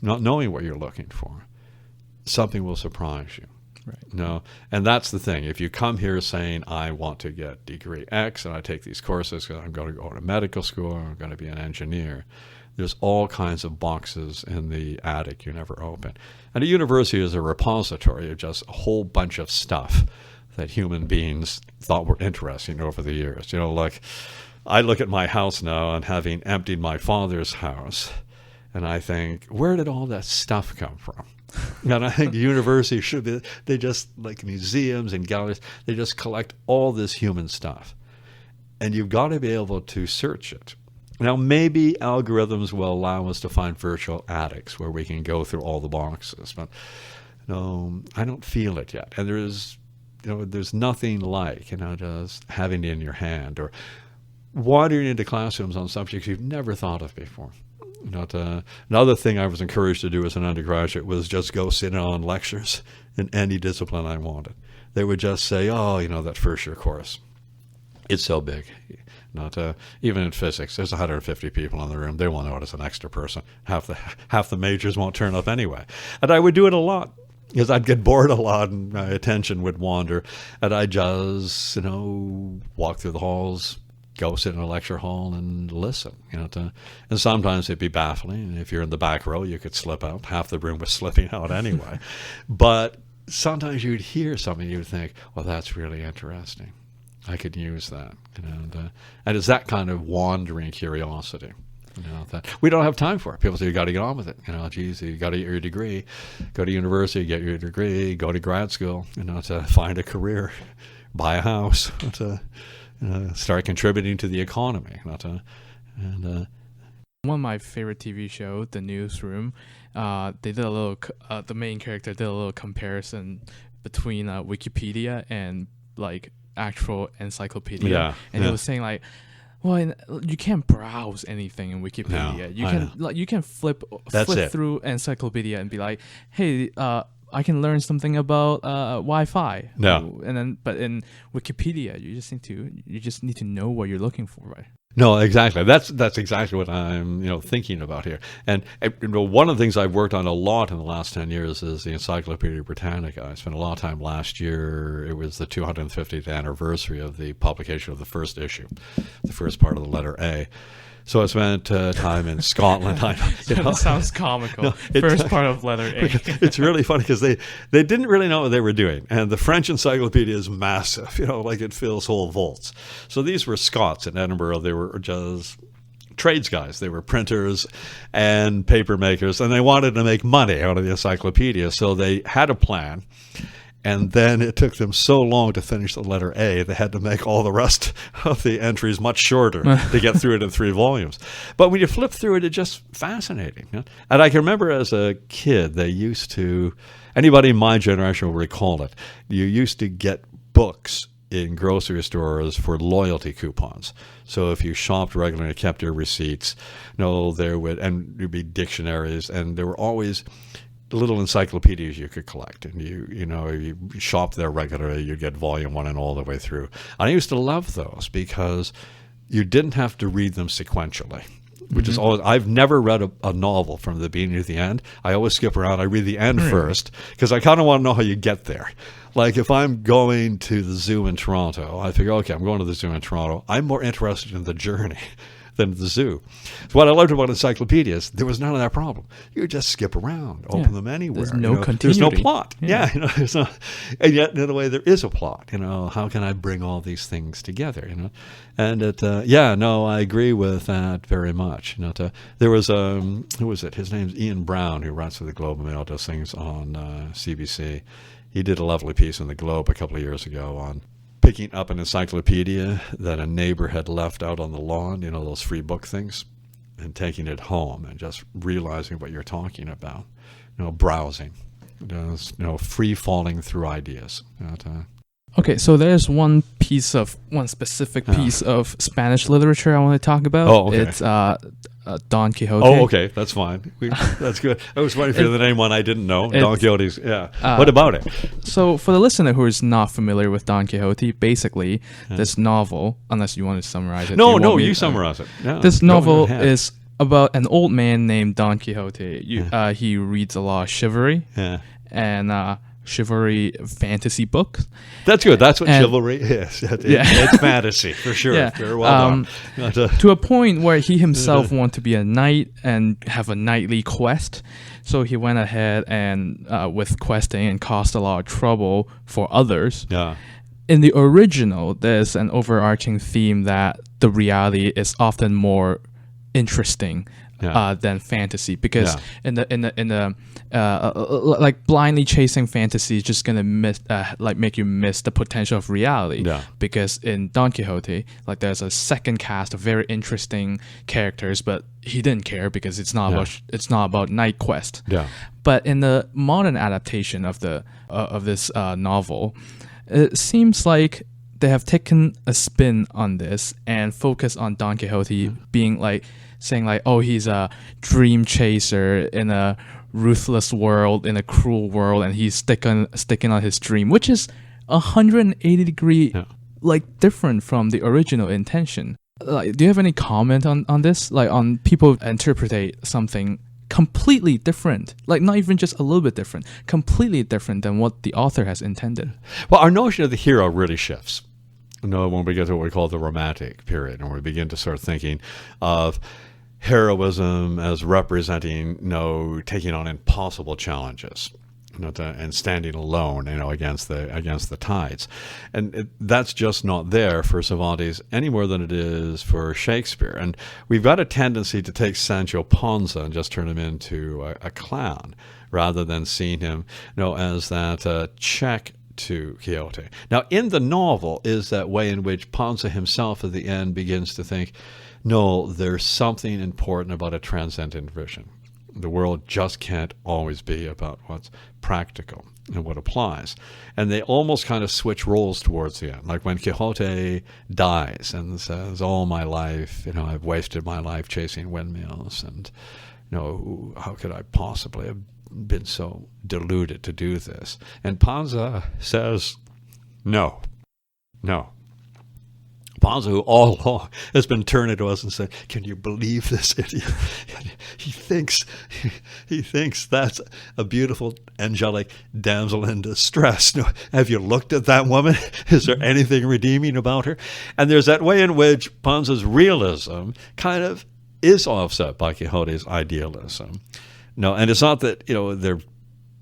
not knowing what you're looking for, something will surprise you. Right. And that's the thing. If you come here saying, I want to get degree X and I take these courses because I'm going to go to medical school or I'm going to be an engineer, there's all kinds of boxes in the attic you never open. And a university is a repository of just a whole bunch of stuff that human beings thought were interesting over the years. Like I look at my house now and having emptied my father's house, and I think, where did all that stuff come from? And I think universities should be, they just, like museums and galleries, they just collect all this human stuff. And you've got to be able to search it. Now, maybe algorithms will allow us to find virtual attics where we can go through all the boxes. But no, I don't feel it yet. And there's nothing like, just having it in your hand or wandering into classrooms on subjects you've never thought of before. Another thing I was encouraged to do as an undergraduate was just go sit in on lectures in any discipline I wanted. They would just say, that first year course, it's so big. Even in physics, there's 150 people in the room. They won't notice an extra person. Half the majors won't turn up anyway. And I would do it a lot because I'd get bored a lot and my attention would wander. And I just, walk through the halls, go sit in a lecture hall and listen, and sometimes it'd be baffling. And if you're in the back row, you could slip out. Half the room was slipping out anyway. But sometimes you'd hear something, you'd think, well, that's really interesting. I could use that, and it's that kind of wandering curiosity, that we don't have time for. People say, you got to get on with it. Geez, you got to get your degree, go to university, get your degree, go to grad school, to find a career, buy a house, to start contributing to the economy. One of my favorite TV shows, The Newsroom, they did a little. The main character did a little comparison between Wikipedia and like actual encyclopedia, and it was saying like, well, you can't browse anything in Wikipedia. No, you can flip through encyclopedia and be like, hey, I can learn something about Wi-Fi. No, but in Wikipedia, you just need to know what you're looking for, right? No, exactly. That's exactly what I'm thinking about here. And one of the things I've worked on a lot in the last 10 years is the Encyclopedia Britannica. I spent a lot of time last year. It was the 250th anniversary of the publication of the first issue, the first part of the letter A. So I spent time in Scotland. That sounds comical. No, First part of letter A. It's really funny because they didn't really know what they were doing. And the French encyclopedia is massive, like it fills whole vaults. So these were Scots in Edinburgh. They were just trades guys. They were printers and paper makers, and they wanted to make money out of the encyclopedia. So they had a plan. And then it took them so long to finish the letter A, they had to make all the rest of the entries much shorter to get through it in 3 volumes. But when you flip through it, it's just fascinating. And I can remember as a kid, they used to, anybody in my generation will recall it, you used to get books in grocery stores for loyalty coupons. So if you shopped regularly and kept your receipts, there would be dictionaries, and there were always little encyclopedias you could collect, and you shop there regularly, you'd get volume 1 and all the way through. And I used to love those because you didn't have to read them sequentially, which is always, I've never read a novel from the beginning to the end. I always skip around. I read the end first because I kind of want to know how you get there. Like if I'm going to the zoo in Toronto, I figure, okay, I'm going to the zoo in Toronto. I'm more interested in the journey than the zoo. So what I loved about encyclopedias, there was none of that problem. You just skip around, open them anywhere. There's no continuity. There's no plot. Yeah, there's no, and yet in a way there is a plot. How can I bring all these things together? And I agree with that very much. There was who was it? His name's Ian Brown, who writes for the Globe and Mail, does things on CBC. He did a lovely piece in the Globe a couple of years ago on picking up an encyclopedia that a neighbor had left out on the lawn, those free book things, and taking it home and just realizing what you're talking about, browsing, free falling through ideas. Okay, so there's one specific piece of Spanish literature I want to talk about. Oh, okay. It's Don Quixote. Oh, okay, that's fine. That's good. I was waiting for the name one I didn't know. Don Quixote's, yeah. What about it? So for the listener who is not familiar with Don Quixote, basically this novel, unless you want to summarize it. You summarize it. Yeah, this novel is about an old man named Don Quixote. He reads a lot of chivalry and chivalry fantasy books. That's good. That's what chivalry is. It's fantasy, for sure. Yeah. Very well done. To a point where he himself wanted to be a knight and have a knightly quest. So he went ahead and with questing and caused a lot of trouble for others. Yeah. In the original, there's an overarching theme that the reality is often more interesting than fantasy, because in the like blindly chasing fantasy is just gonna make you miss the potential of reality. Because in Don Quixote, there's a second cast of very interesting characters, but he didn't care because it's not about knight quest. But in the modern adaptation of this novel, it seems like they have taken a spin on this and focused on Don Quixote being saying oh, he's a dream chaser in a ruthless world, in a cruel world, and he's sticking on his dream, which is 180 degree different from the original intention. Do you have any comment on this? On people interpret something completely different, not even just a little bit different, completely different than what the author has intended. Well, our notion of the hero really shifts. When we get to what we call the Romantic period, and we begin to start thinking of heroism as representing, taking on impossible challenges, and standing alone, against the tides, and that's just not there for Cervantes any more than it is for Shakespeare. And we've got a tendency to take Sancho Panza and just turn him into a clown, rather than seeing him, as that check to Quixote. Now, in the novel is that way in which Panza himself at the end begins to think, no, there's something important about a transcendent vision. The world just can't always be about what's practical and what applies. And they almost kind of switch roles towards the end. Like when Quixote dies and says, all my life, I've wasted my life chasing windmills, and, how could I possibly have been so deluded to do this? And Panza says, no. Panza, who all along has been turning to us and saying, can you believe this idiot? He thinks that's a beautiful, angelic damsel in distress. No, have you looked at that woman? Is there anything redeeming about her? And there's that way in which Panza's realism kind of is offset by Quixote's idealism. No, and it's not that, they're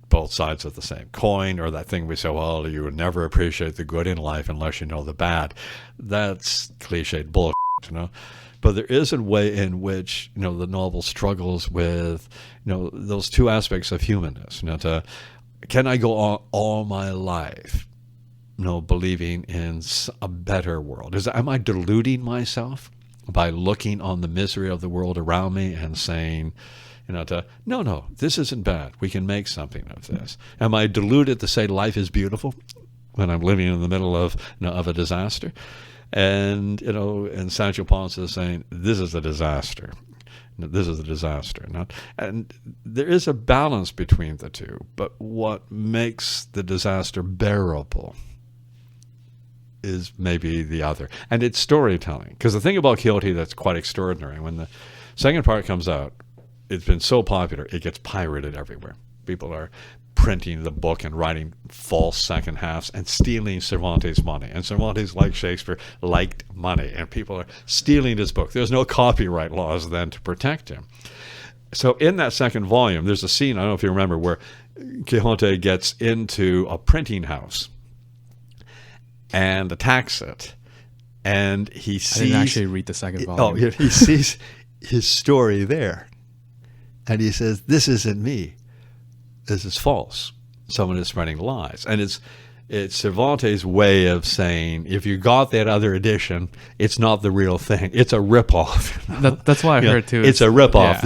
both sides of the same coin, or that thing we say, well, you would never appreciate the good in life unless you know the bad. That's cliched bullshit, But there is a way in which, the novel struggles with, those two aspects of humanness. Can I go on all my life, believing in a better world? Am I deluding myself by looking on the misery of the world around me and saying, no, this isn't bad. We can make something of this. Am I deluded to say life is beautiful when I'm living in the middle of a disaster? And Sancho Panza is saying, this is a disaster. This is a disaster. And there is a balance between the two, but what makes the disaster bearable is maybe the other. And it's storytelling. Because the thing about Quixote that's quite extraordinary, when the second part comes out, it's been so popular, it gets pirated everywhere. People are printing the book and writing false second halves and stealing Cervantes' money. And Cervantes, like Shakespeare, liked money. And people are stealing his book. There's no copyright laws then to protect him. So in that second volume, there's a scene, I don't know if you remember, where Quixote gets into a printing house and attacks it. And he sees... I didn't actually read the second volume. Oh, he sees his story there. And he says, this isn't me. This is false. Someone is spreading lies. And it's Cervantes' way of saying, if you got that other edition, it's not the real thing. It's a ripoff. That's what I heard too. It's a ripoff. Yeah.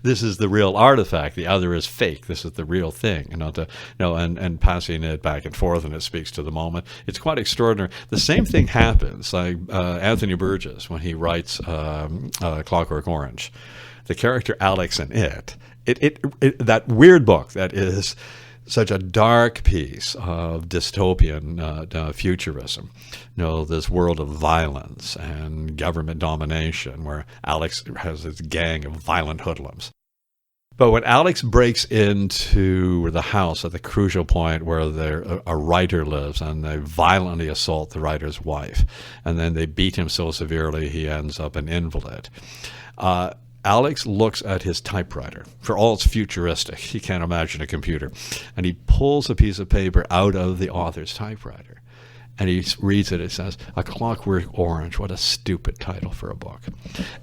This is the real artifact. The other is fake. This is the real thing. And passing it back and forth, and it speaks to the moment. It's quite extraordinary. The same thing happens, like Anthony Burgess, when he writes Clockwork Orange. The character Alex in it, that weird book that is such a dark piece of dystopian futurism, this world of violence and government domination, where Alex has this gang of violent hoodlums. But when Alex breaks into the house at the crucial point where a writer lives, and they violently assault the writer's wife, and then they beat him so severely he ends up an invalid, Alex looks at his typewriter. For all it's futuristic, he can't imagine a computer. And he pulls a piece of paper out of the author's typewriter. And he reads it. It says, A Clockwork Orange. What a stupid title for a book.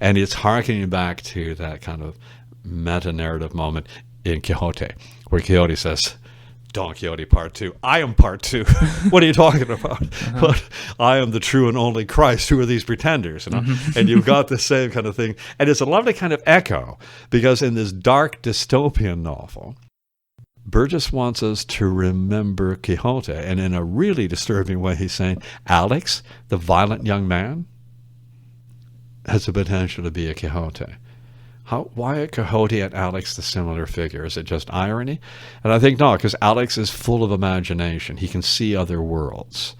And it's harkening back to that kind of meta-narrative moment in Quixote, where Quixote says, Don Quixote Part 2. I am Part 2. What are you talking about? But I am the true and only Christ. Who are these pretenders? And you've got the same kind of thing. And it's a lovely kind of echo, because in this dark dystopian novel, Burgess wants us to remember Quixote. And in a really disturbing way, he's saying, Alex, the violent young man, has the potential to be a Quixote. Why are Quixote and Alex the similar figure? Is it just irony? And I think not, because Alex is full of imagination. He can see other worlds.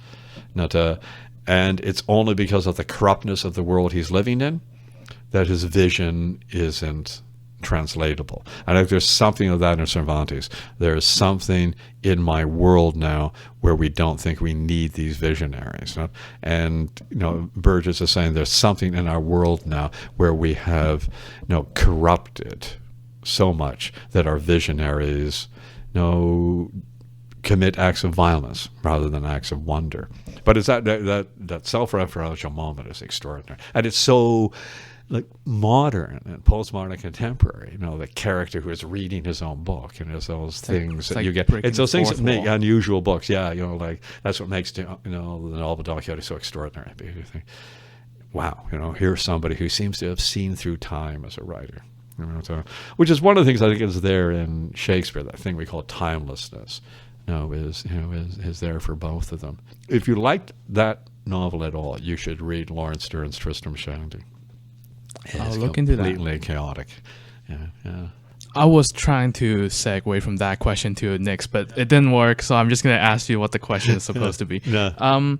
And it's only because of the corruptness of the world he's living in that his vision isn't translatable. I think there's something of that in Cervantes. There's something in my world now where we don't think we need these visionaries. And Burgess is saying there's something in our world now where we have corrupted so much that our visionaries commit acts of violence rather than acts of wonder. But it's that self-referential moment is extraordinary. And it's so modern and postmodern and contemporary, the character who is reading his own book, and it's those things that you get. It's those things that make unusual books. Yeah, that's what makes the novel Don Quixote so extraordinary. You think, wow, here's somebody who seems to have seen through time as a writer. Which is one of the things I think is there in Shakespeare. That thing we call timelessness, is there for both of them. If you liked that novel at all, you should read Laurence Stern's Tristam Shandy. I'll look into that. Completely chaotic. Yeah. I was trying to segue from that question to Nick's, but it didn't work, so I'm just going to ask you what the question is supposed to be. Yeah.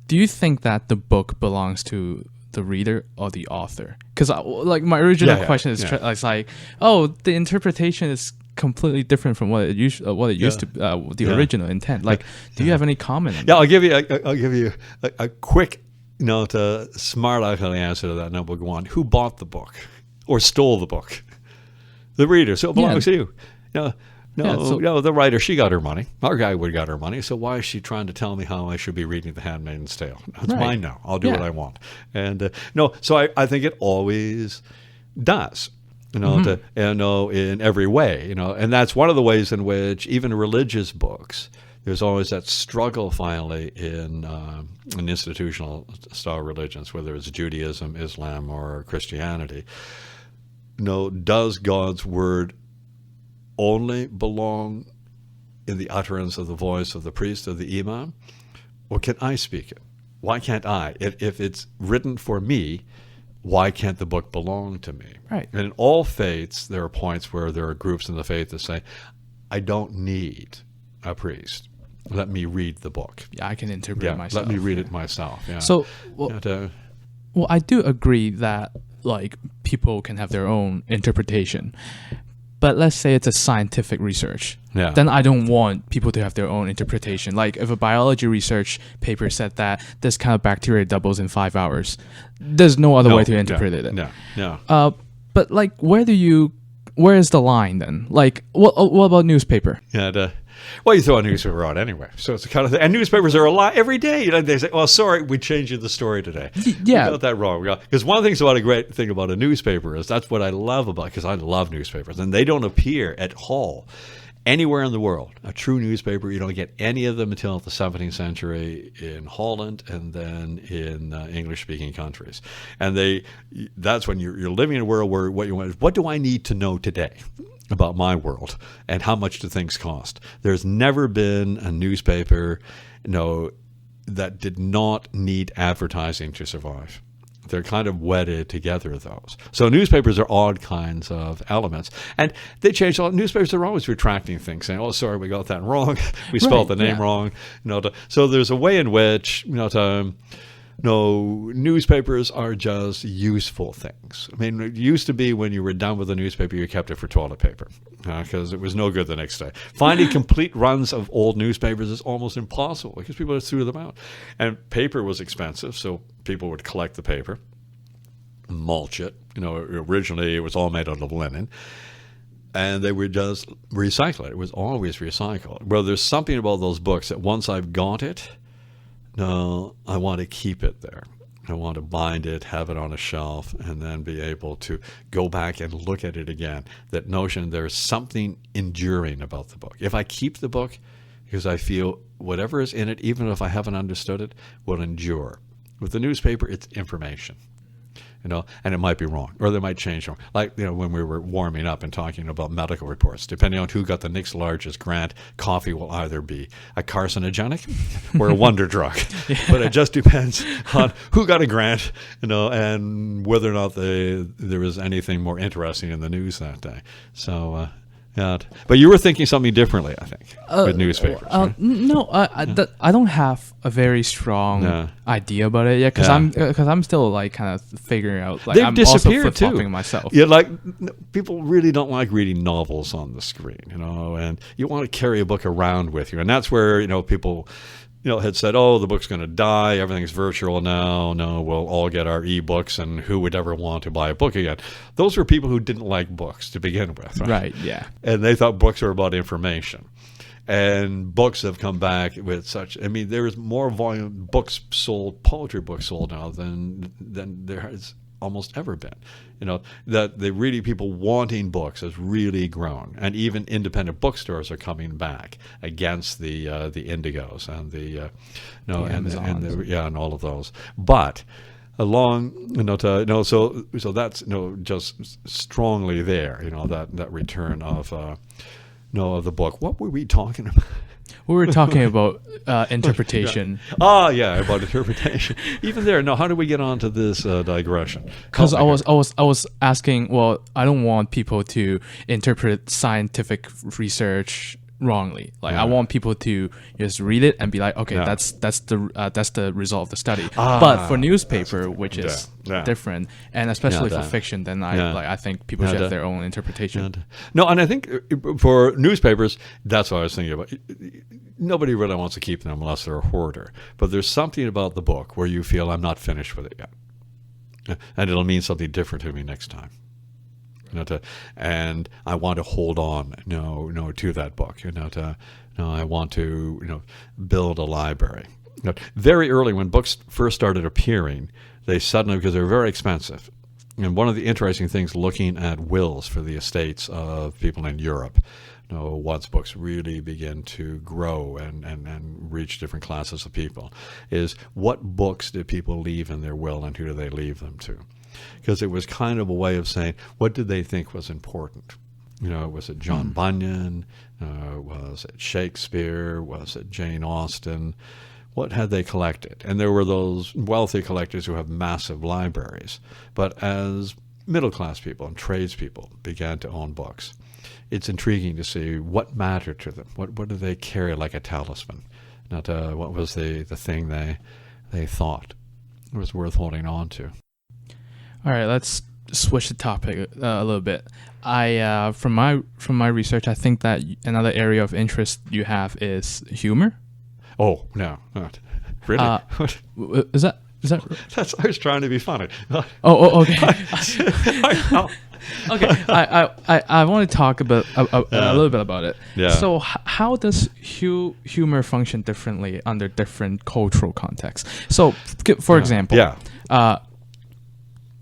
Do you think that the book belongs to the reader or the author? Because my original question is it's like, the interpretation is completely different from what it used to the original intent. Do you have any comment on that? I'll give you a quick to smart aleck answer to that. Number one, who bought the book? or stole the book. The reader, so it belongs to you. No, the writer, she got her money. Our guy would got her money. So why is she trying to tell me how I should be reading The Handmaid's Tale? It's mine now. I'll do what I want. And so I think it always does. In every way. And that's one of the ways in which even religious books, there's always that struggle finally in institutional style religions, whether it's Judaism, Islam, or Christianity. Does God's word only belong in the utterance of the voice of the priest or the imam? Or can I speak it? Why can't I? If it's written for me, why can't the book belong to me? Right. And in all faiths, there are points where there are groups in the faith that say, I don't need a priest. Let me read the book. Yeah, I can interpret it myself. Let me read it myself. Yeah. So, well, I do agree that like people can have their own interpretation. But let's say it's a scientific research. Yeah. Then I don't want people to have their own interpretation. Like if a biology research paper said that this kind of bacteria doubles in 5 hours, there's no other way to interpret it. No. But like, where is the line then? Like, what about newspaper? Yeah. Well, you throw a newspaper out anyway. So it's the kind of thing. And newspapers are a lot every day. They say, "Oh, sorry, we changed the story today. Yeah, we got that wrong." Because one of the things about a great thing about a newspaper is that's what I love about. Because I love newspapers, and they don't appear at all anywhere in the world. A true newspaper, you don't get any of them until the 17th century in Holland, and then in English-speaking countries. And that's when you're living in a world where what do I need to know today about my world, and how much do things cost? There's never been a newspaper, that did not need advertising to survive. They're kind of wedded together, those. So newspapers are odd kinds of elements, and they change a lot. Newspapers are always retracting things, saying, "Oh, sorry, we got that wrong. We spelled the name wrong." So there's a way in which newspapers are just useful things. I mean, it used to be when you were done with a newspaper, you kept it for toilet paper because it was no good the next day. Finding complete runs of old newspapers is almost impossible because people just threw them out. And paper was expensive, so people would collect the paper, mulch it. Originally it was all made out of linen. And they would just recycle it. It was always recycled. Well, there's something about those books that once I've got it, I want to keep it there. I want to bind it, have it on a shelf, and then be able to go back and look at it again. That notion there's something enduring about the book. If I keep the book, because I feel whatever is in it, even if I haven't understood it, will endure. With the newspaper, it's information. And it might be wrong, or they might change them. Like, when we were warming up and talking about medical reports, depending on who got the next largest grant, coffee will either be a carcinogenic or a wonder drug. But it just depends on who got a grant, and whether or not there was anything more interesting in the news that day. So, but you were thinking something differently, I think, with newspapers. Right? No, I don't have a very strong idea about it yet, because I'm still like kind of figuring out. Like, they've I'm disappeared also flip-flopping myself. Yeah, like people really don't like reading novels on the screen, and you want to carry a book around with you, and that's where people had said, "Oh, the book's going to die. Everything's virtual now. No, we'll all get our e-books, and who would ever want to buy a book again?" Those were people who didn't like books to begin with, right? Right, yeah. And they thought books were about information. And books have come back with such. I mean, there is more volume books sold, poetry books sold now than there has almost ever been. That people wanting books has really grown, and even independent bookstores are coming back against the Indigos and the and all of those. But along, so that's just strongly there. That return of of the book. What were we talking about? We were talking about interpretation. About interpretation. Even there, how do we get onto this digression? Because I was asking. Well, I don't want people to interpret scientific research wrongly. Like, I want people to just read it and be like, okay, that's the result of the study. But for newspaper, which is different, and especially for fiction, then I think people should have their own interpretation. No, and I think for newspapers, that's what I was thinking about. Nobody really wants to keep them unless they're a hoarder. But there's something about the book where you feel I'm not finished with it yet, and it'll mean something different to me next time. and I want to hold on, to that book, I want to, build a library. Very early, when books first started appearing, they suddenly, because they were very expensive, and one of the interesting things looking at wills for the estates of people in Europe, once books really begin to grow and reach different classes of people, is what books did people leave in their will and who do they leave them to? Because it was kind of a way of saying, what did they think was important? Was it John Bunyan? Was it Shakespeare? Was it Jane Austen? What had they collected? And there were those wealthy collectors who have massive libraries. But as middle-class people and tradespeople began to own books, it's intriguing to see what mattered to them. What do they carry like a talisman? What was the thing they thought was worth holding on to? All right, let's switch the topic a little bit. I from my research, I think that another area of interest you have is humor. Oh no, not really. Is that? That's, I was trying to be funny. Oh, okay. Okay, I want to talk about a little bit about it. Yeah. So how does humor function differently under different cultural contexts? So, for example,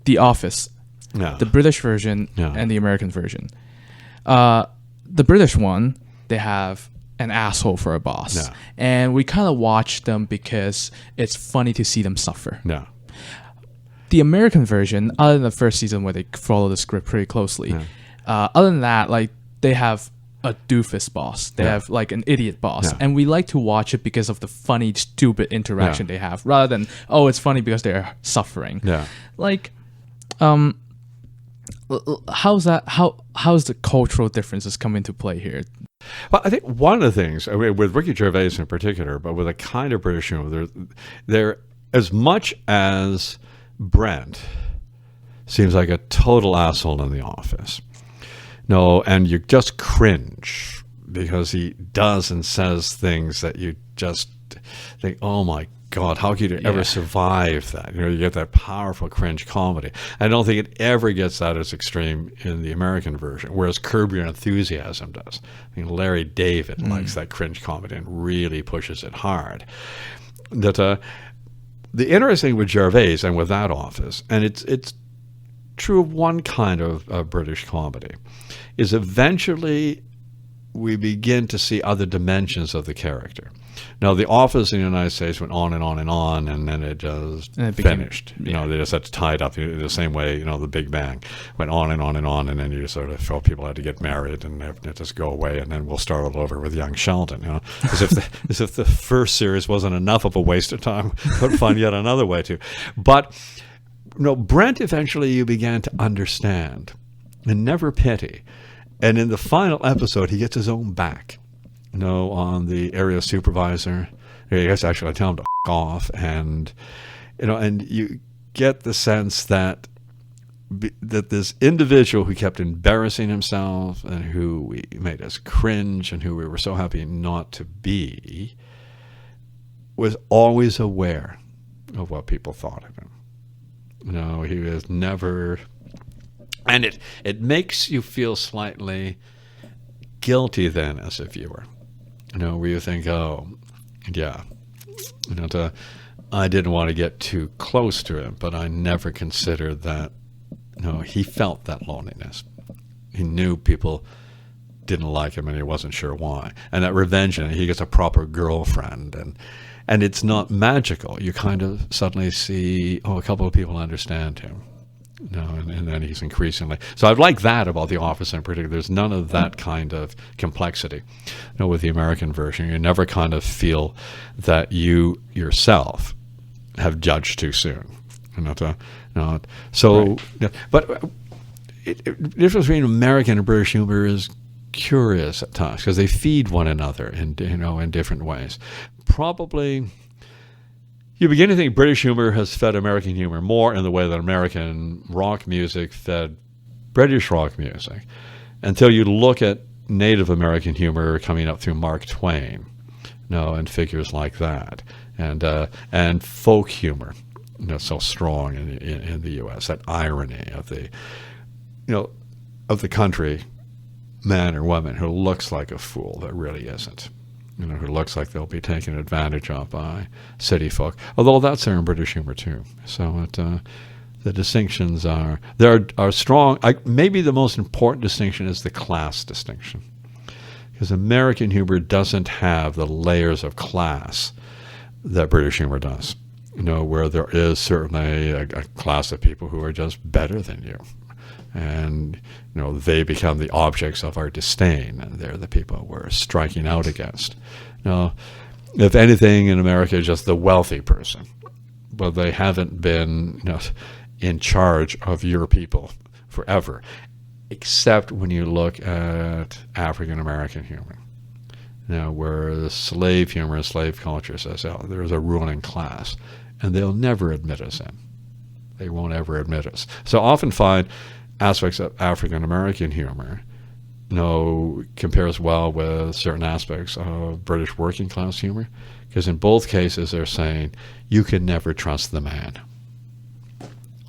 The Office, the British version and the American version. The British one, they have an asshole for a boss, and we kind of watch them because it's funny to see them suffer. The American version, other than the first season where they follow the script pretty closely, other than that, like, they have a doofus boss. They have like an idiot boss, and we like to watch it because of the funny, stupid interaction they have, rather than it's funny because they're suffering. Like, how's that? How's the cultural differences come into play here? Well, I think one of the things, with Ricky Gervais in particular, but with a kind of British humor, they're as much as Brent seems like a total asshole in The Office. And you just cringe because he does and says things that you just think, oh my God, how could you ever survive that? You get that powerful cringe comedy. I don't think it ever gets that as extreme in the American version, whereas Curb Your Enthusiasm does. I mean, Larry David likes that cringe comedy and really pushes it hard. The interesting with Gervais and with that Office, and it's true of one kind of British comedy, is eventually we begin to see other dimensions of the character. Now, The Office in the United States went on and on and on, and then it just finished. They just had to tie it up the same way, The Big Bang went on and on and on, and then you just sort of felt people had to get married and it just go away, and then we'll start all over with young Sheldon, as if the first series wasn't enough of a waste of time, but find yet another way to. But Brent, eventually you began to understand and never pity. And in the final episode, he gets his own back. On the area supervisor, I guess actually I tell him to f*** off, and and you get the sense that this individual who kept embarrassing himself and who we made us cringe and who we were so happy not to be was always aware of what people thought of him. He was never, and it makes you feel slightly guilty then as a viewer. Where you think, I didn't want to get too close to him, but I never considered that, he felt that loneliness. He knew people didn't like him and he wasn't sure why. And that revenge, and he gets a proper girlfriend, and it's not magical. You kind of suddenly see, a couple of people understand him. And then he's increasingly. So I like that about The Office in particular. There's none of that kind of complexity. With the American version, you never kind of feel that you yourself have judged too soon. So, right. But the difference between American and British humor is curious at times because they feed one another in different ways. Probably. You begin to think British humor has fed American humor more in the way that American rock music fed British rock music, until you look at Native American humor coming up through Mark Twain, and figures like that, and folk humor, so strong in the U.S. That irony of the, of the country, man or woman, who looks like a fool that really isn't. Who looks like they'll be taken advantage of by city folk. Although that's there in British humor too. So the distinctions are strong. Maybe the most important distinction is the class distinction, because American humor doesn't have the layers of class that British humor does. Where there is certainly a class of people who are just better than you. And, they become the objects of our disdain, and they're the people we're striking out against. If anything in America, just the wealthy person. Well, they haven't been, in charge of your people forever, except when you look at African American humor. Where the slave humor and slave culture says, there's a ruling class, and they'll never admit us in. They won't ever admit us. So I often find aspects of African American humor, compares well with certain aspects of British working class humor, because in both cases they're saying you can never trust the man.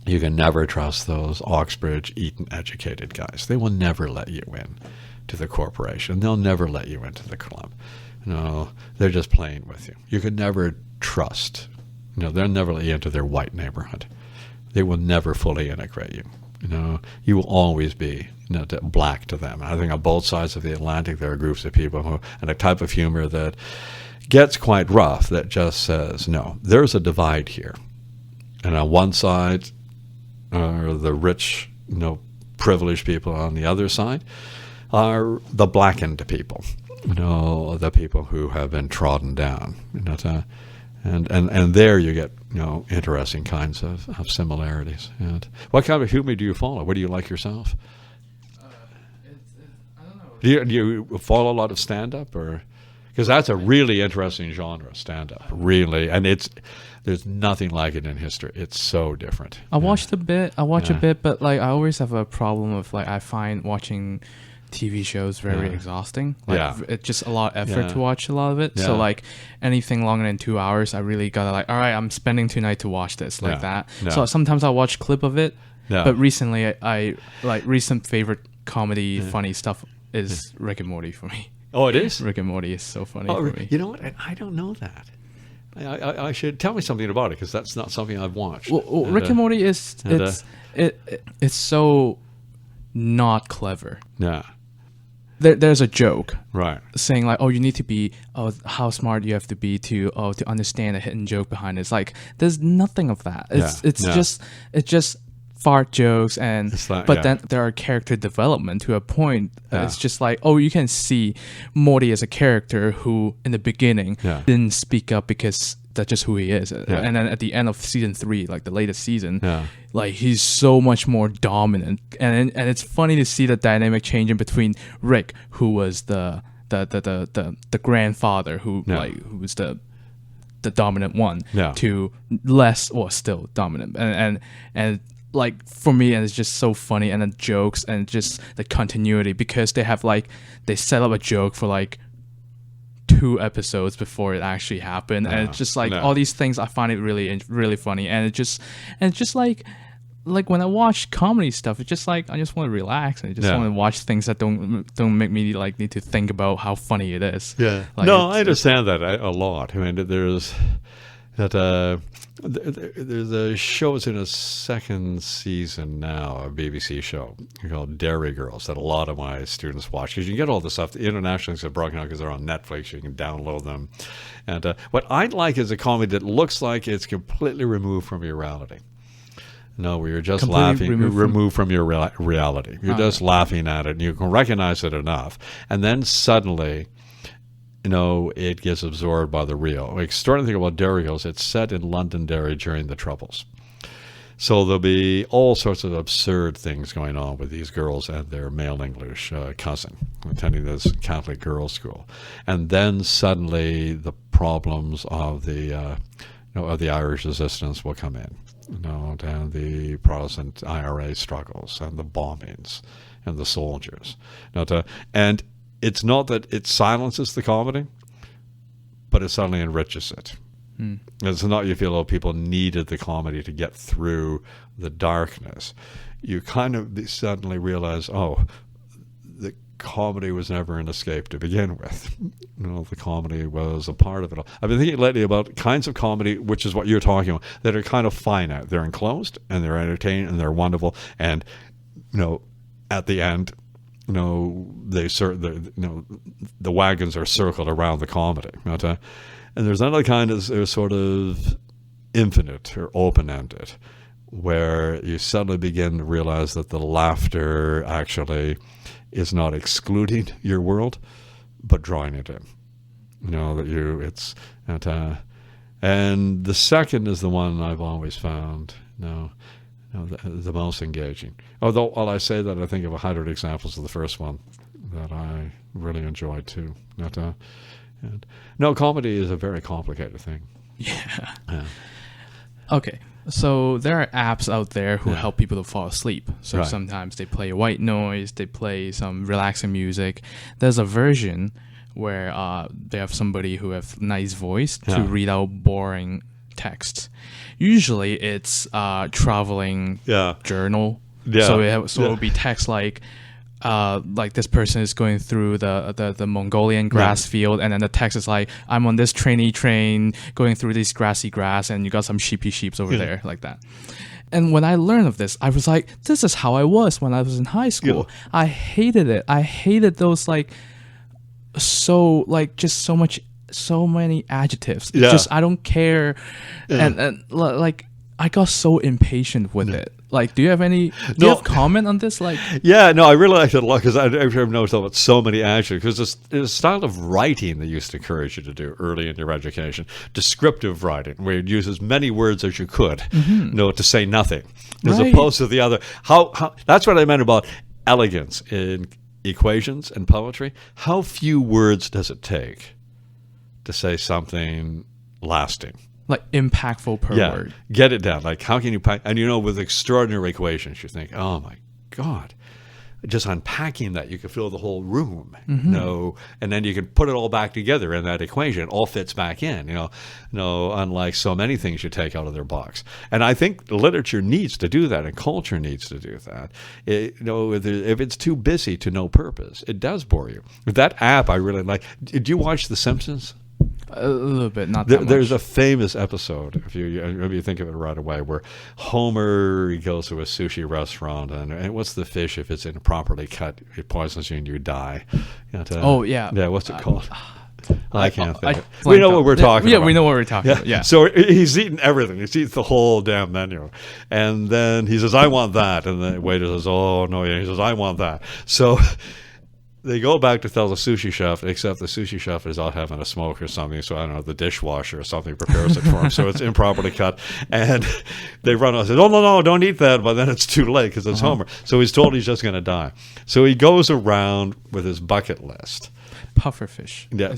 You can never trust those Oxbridge, Eton educated guys. They will never let you in to the corporation. They'll never let you into the club. They're just playing with you. You can never trust. They'll never let you into their white neighborhood. They will never fully integrate you. You will always be black to them. I think on both sides of the Atlantic there are groups of people who, and a type of humor that gets quite rough, that just says, no, there's a divide here. And on one side are the rich, privileged people. On the other side are the blackened people, the people who have been trodden down. And there you get interesting kinds of similarities. And what kind of humor do you follow? What do you like yourself? I don't know. Do you follow a lot of stand-up, or because that's a really interesting genre, stand-up, really, and there's nothing like it in history. It's so different. I watched a bit. I watch a bit, but I always have a problem with I find watching TV shows very exhausting. It's just a lot of effort to watch a lot of it. So anything longer than 2 hours, I really gotta all right, I'm spending tonight to watch this that. So sometimes I watch clip of it. But recently, I recent favorite comedy funny stuff is Rick and Morty for me. Oh, it is? Rick and Morty is so funny for me. You know what? I don't know that. I should tell me something about it, because that's not something I've watched. Well, Rick and Morty is it's so not clever. Yeah. There's a joke, right, saying you need to be, how smart you have to be to understand a hidden joke behind it. It's there's nothing of that. It's just fart jokes, and then there are character development to a point. It's just you can see Morty as a character who in the beginning didn't speak up because that's just who he is. And then at the end of season 3, the latest season, he's so much more dominant. And it's funny to see the dynamic changing between Rick, who was the grandfather, who was the dominant one, to less, or still dominant. And for me, and it's just so funny, and the jokes and just the continuity, because they have they set up a joke for 2 episodes before it actually happened, and it's just all these things. I find it really, really funny, and it's just when I watch comedy stuff, it's just I just want to relax, and I just want to watch things that don't make me need to think about how funny it is. Yeah, no, I understand that a lot. I mean, there's that. There's a show that's in a second season now, a BBC show called Derry Girls, that a lot of my students watch, because you get all the stuff. The international things are broken out because they're on Netflix. You can download them. And what I'd like is a comedy that looks like it's completely removed from your reality. No, where you're just completely laughing, removed from your reality. You're just laughing at it, and you can recognize it enough. And then suddenly, it gets absorbed by the real. Extraordinary thing about Derry Girls, it's set in Londonderry during the Troubles. So there'll be all sorts of absurd things going on with these girls and their male English cousin attending this Catholic girls' school. And then suddenly the problems of the Irish resistance will come in. And the Protestant IRA struggles, and the bombings, and the soldiers. And it's not that it silences the comedy, but it suddenly enriches it. It's not you feel, people needed the comedy to get through the darkness. You kind of suddenly realize, the comedy was never an escape to begin with. The comedy was a part of it all. I've been thinking lately about kinds of comedy, which is what you're talking about, that are kind of finite. They're enclosed, and they're entertaining, and they're wonderful, and, at the end, the wagons are circled around the comedy. And there's another kind of sort of infinite or open-ended, where you suddenly begin to realize that the laughter actually is not excluding your world, but drawing it in. And the second is the one I've always found, the most engaging. Although, while I say that, I think of 100 examples of the first one that I really enjoyed too. Comedy is a very complicated thing. Yeah. Okay. So there are apps out there who help people to fall asleep. So sometimes they play white noise, they play some relaxing music. There's a version where they have somebody who have nice voice to read out boring text. Usually it's traveling journal. Yeah. So it'll be text like this person is going through the Mongolian grass field, and then the text is like, I'm on this trainee train going through this grassy grass, and you got some sheeps over there, like that. And when I learned of this, I was like, this is how I was when I was in high school. Yeah. I hated it. I hated those so many adjectives. Yeah. Just I don't care, and I got so impatient with it. Do you have any? Do you have comment on this? I really liked it a lot because I've noticed about so many adjectives. Because it's a style of writing they used to encourage you to do early in your education. Descriptive writing, where you'd use as many words as you could, to say nothing, as opposed to the other. How that's what I meant about elegance in equations and poetry. How few words does it take to say something lasting? Impactful per word. Get it down. How can you pack? And with extraordinary equations, you think, oh my God, just unpacking that, you can fill the whole room. And then you can put it all back together in that equation. It all fits back in. Unlike so many things you take out of their box. And I think literature needs to do that, and culture needs to do that. If it's too busy to no purpose, it does bore you. That app I really like. Did you watch The Simpsons? A little bit, not that much. There's a famous episode, if you think of it right away, where Homer goes to a sushi restaurant, and what's the fish? If it's improperly cut, it poisons you and you die. Yeah, what's it called? I can't think. We know what we're talking about. Yeah, we know what we're talking about. Yeah. So he's eating everything. He eats the whole damn menu. And then he says, I want that. And the waiter says, oh, no. Yeah. He says, I want that. So they go back to tell the sushi chef, except the sushi chef is out having a smoke or something. So I don't know, the dishwasher or something prepares it for him. So it's improperly cut. And they run out and say, oh, no, don't eat that. But then it's too late because it's Homer. So he's told he's just going to die. So he goes around with his bucket list. Pufferfish. Yeah,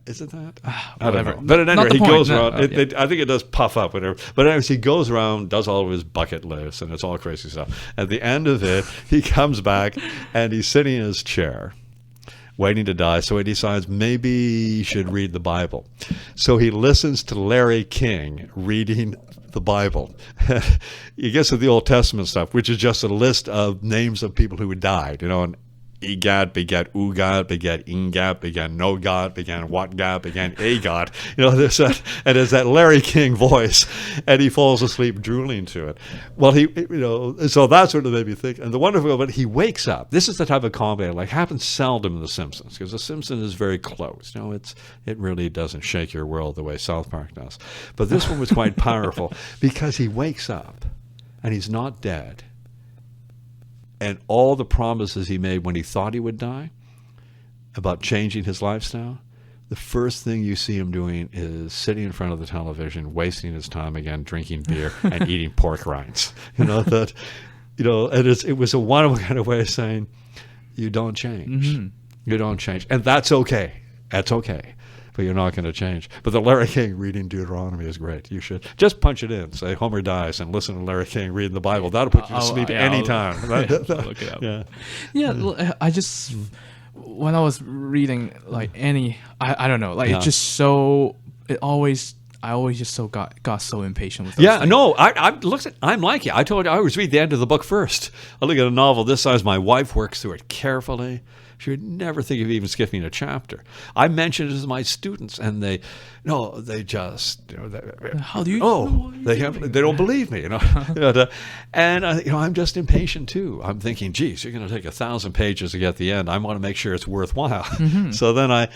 is it that? I don't know. But at any rate, he goes around. I think it does puff up, whatever. But anyways, he goes around, does all of his bucket lists, and it's all crazy stuff. At the end of it, he comes back, and he's sitting in his chair, waiting to die. So he decides maybe he should read the Bible. So he listens to Larry King reading the Bible. He gets to the Old Testament stuff, which is just a list of names of people who had died, and Egad begat Ugad, begat Ingad, began No God, began What God, began A God. There's that, and there's that Larry King voice, and he falls asleep drooling to it. Well, so that's what it made me think. And the wonderful, but he wakes up. This is the type of comedy that happens seldom in The Simpsons, because The Simpsons is very close. It really doesn't shake your world the way South Park does. But this one was quite powerful because he wakes up, and he's not dead. And all the promises he made when he thought he would die about changing his lifestyle, the first thing you see him doing is sitting in front of the television, wasting his time again, drinking beer and eating pork rinds. And it was a wonderful kind of way of saying, you don't change. Mm-hmm. You don't change. And that's okay. That's okay. But you're not going to change. But the Larry King reading Deuteronomy is great. You should just punch it in. Say Homer dies and listen to Larry King reading the Bible. That'll put you to sleep anytime. I'll look it up. Yeah. I just, when I was reading I don't know, it's just so, it always, I always just got so impatient with those Yeah, things. no, I'm like you. I told you I always read the end of the book first. I look at a novel this size. My wife works through it carefully. She would never think of even skipping a chapter. I mentioned it to my students, and they just, How do you? they don't believe me, and I'm just impatient too. I'm thinking, geez, you're going to take 1,000 pages to get the end. I want to make sure it's worthwhile. So then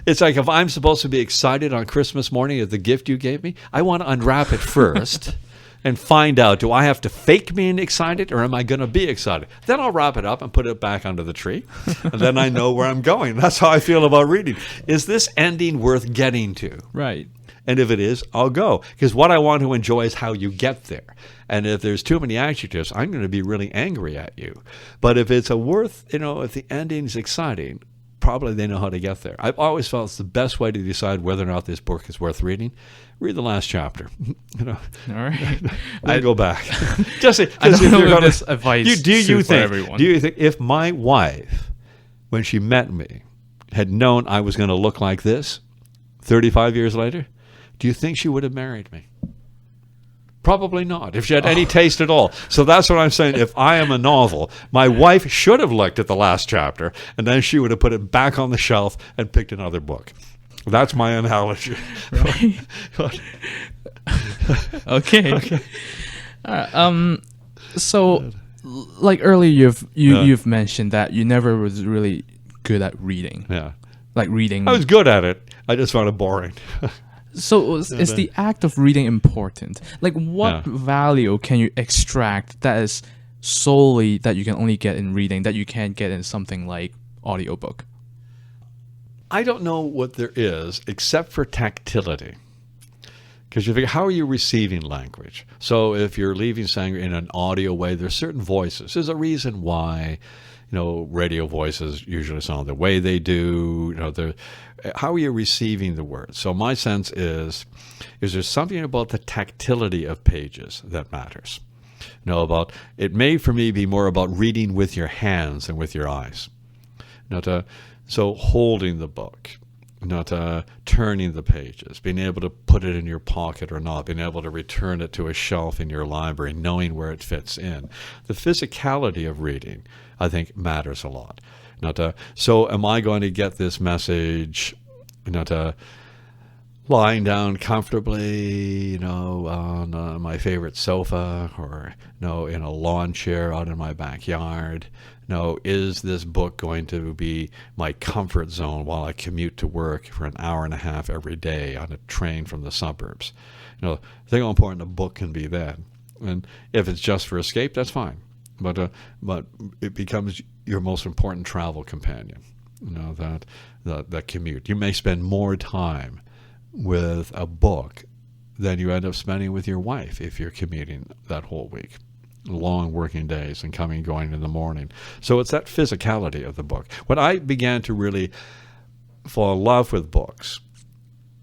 it's like if I'm supposed to be excited on Christmas morning at the gift you gave me, I want to unwrap it first. And find out, do I have to fake being excited or am I going to be excited? Then I'll wrap it up and put it back under the tree. And then I know where I'm going. That's how I feel about reading. Is this ending worth getting to? Right. And if it is, I'll go. Because what I want to enjoy is how you get there. And if there's too many adjectives, I'm going to be really angry at you. But if it's if the ending is exciting, probably they know how to get there. I've always felt it's the best way to decide whether or not this book is worth reading. Read the last chapter. All right. I go back. Just I don't know if this advice do you for think? everyone. Do you think if my wife, when she met me, had known I was going to look like this 35 years later, do you think she would have married me? Probably not, if she had any taste at all. So that's what I'm saying. If I am a novel, my wife should have looked at the last chapter, and then she would have put it back on the shelf and picked another book. That's my analogy. Right. Okay. So, like earlier, you've mentioned that you never was really good at reading. Yeah. Like reading. I was good at it. I just found it boring. So is the act of reading important? Like what value can you extract that is solely that you can only get in reading that you can't get in something like audiobook? I don't know what there is except for tactility. Because you figure, how are you receiving language? So if you're leaving saying in an audio way, there's certain voices. There's a reason why, radio voices usually sound the way they do. How are you receiving the words? So my sense is there something about the tactility of pages that matters? It may for me be more about reading with your hands than with your eyes. So holding the book, not turning the pages, being able to put it in your pocket or not, being able to return it to a shelf in your library, knowing where it fits in. The physicality of reading, I think, matters a lot. So am I going to get this message, lying down comfortably, on my favorite sofa or, in a lawn chair out in my backyard? Is this book going to be my comfort zone while I commute to work for an hour and a half every day on a train from the suburbs? Think how important a book can be then. And if it's just for escape, that's fine. But it becomes your most important travel companion, that commute. You may spend more time with a book than you end up spending with your wife if you're commuting that whole week. Long working days and coming and going in the morning. So it's that physicality of the book. When I began to really fall in love with books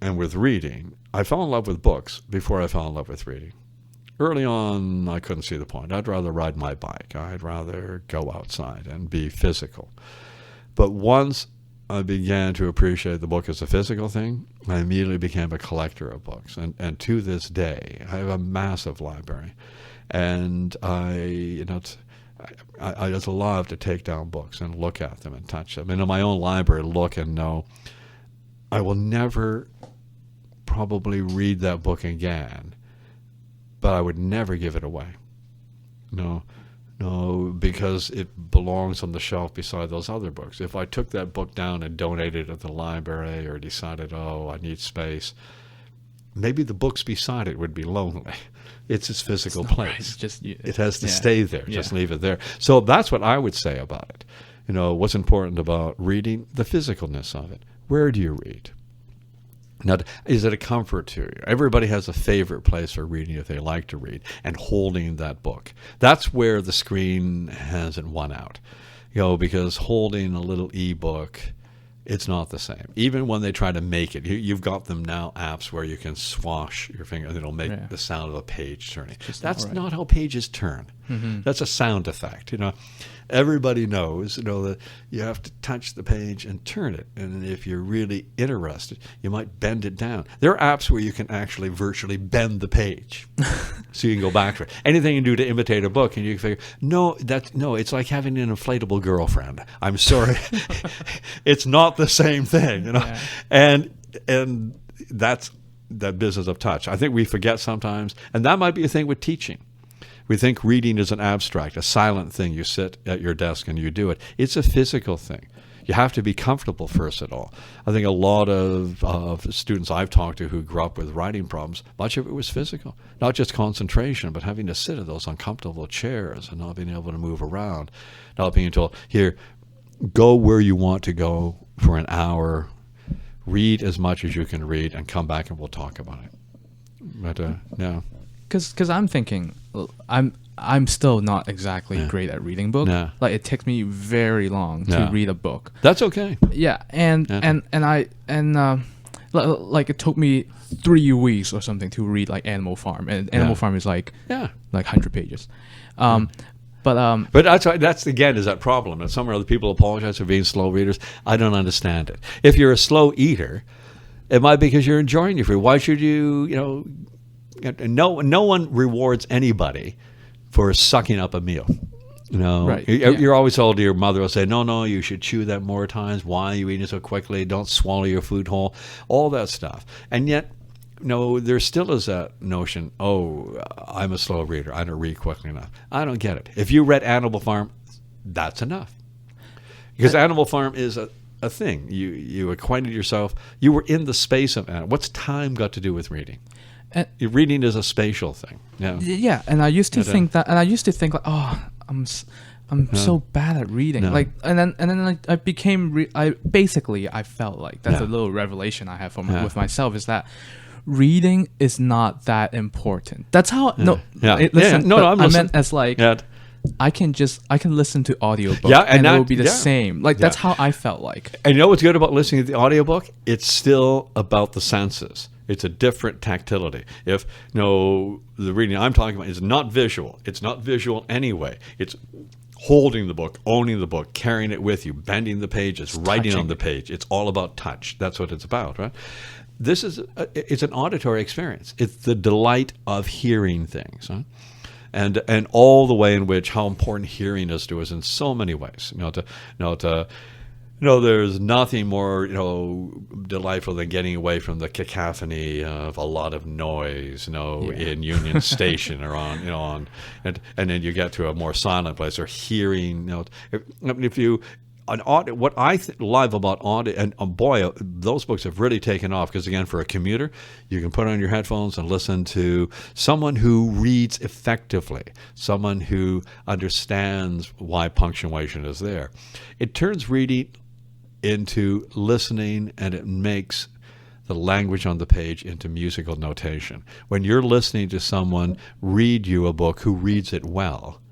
and with reading, I fell in love with books before I fell in love with reading. Early on, I couldn't see the point. I'd rather ride my bike. I'd rather go outside and be physical. But once I began to appreciate the book as a physical thing, I immediately became a collector of books. And to this day, I have a massive library. And I just love to take down books and look at them and touch them. And in my own library, look and know I will never probably read that book again, but I would never give it away. No, because it belongs on the shelf beside those other books. If I took that book down and donated it at the library or decided, I need space, maybe the books beside it would be lonely. It's its physical place. Right. It has to stay there. Just leave it there. So that's what I would say about it. What's important about reading? The physicalness of it. Where do you read? Now, is it a comfort to you? Everybody has a favorite place for reading if they like to read, and holding that book. That's where the screen hasn't won out. Because holding a little e-book, it's not the same. Even when they try to make it, you've got them now, apps where you can swash your finger and it'll make the sound of a page turning. That's not how pages turn. That's a sound effect, Everybody knows, that you have to touch the page and turn it. And if you're really interested, you might bend it down. There are apps where you can actually virtually bend the page so you can go back to it. Anything you do to imitate a book, and you can figure, no, it's like having an inflatable girlfriend. I'm sorry. It's not the same thing, Yeah. And that's that business of touch. I think we forget sometimes, and that might be a thing with teaching. We think reading is an abstract, a silent thing. You sit at your desk and you do it. It's a physical thing. You have to be comfortable first of all. I think a lot of students I've talked to who grew up with writing problems, much of it was physical. Not just concentration, but having to sit in those uncomfortable chairs and not being able to move around. Not being told, here, go where you want to go for an hour, read as much as you can read, and come back and we'll talk about it. But, no. Because I'm thinking, I'm still not exactly great at reading books. Yeah. Like it takes me very long to read a book. That's okay. Yeah, and like it took me 3 weeks or something to read like Animal Farm, and Animal Farm is like 100 pages. But that's again is that problem. And some other people apologize for being slow readers. I don't understand it. If you're a slow eater, it might be because you're enjoying your food. Why should you No one rewards anybody for sucking up a meal. Right. You're always told to your mother will say, no, you should chew that more times. Why are you eating so quickly? Don't swallow your food whole. All that stuff. And yet, there still is that notion, I'm a slow reader. I don't read quickly enough. I don't get it. If you read Animal Farm, that's enough. Because Animal Farm is a thing. You acquainted yourself. You were in the space of animal. What's time got to do with reading? Reading is a spatial thing. Yeah, and I used to think that, and I used to think like, I'm so bad at reading. No. Like, and then I became. I felt like that's a little revelation I have with myself is that reading is not that important. That's how. I'm I listening. meant as like. Yeah. I can listen to audiobooks and it will be the same. Like that's how I felt like. And you know what's good about listening to the audiobook? It's still about the senses. It's a different tactility. If the reading I'm talking about is not visual. It's not visual anyway. It's holding the book, owning the book, carrying it with you, bending the pages, writing on the page. It's all about touch. That's what it's about, right? This is it's an auditory experience. It's the delight of hearing things, huh? And all the way in which how important hearing is to us in so many ways. There's nothing more delightful than getting away from the cacophony of a lot of noise, in Union Station or on, and then you get to a more silent place or hearing. What I love about audio, and boy, those books have really taken off because, again, for a commuter, you can put on your headphones and listen to someone who reads effectively, someone who understands why punctuation is there. It turns reading into listening, and it makes the language on the page into musical notation. When you're listening to someone read you a book who reads it well,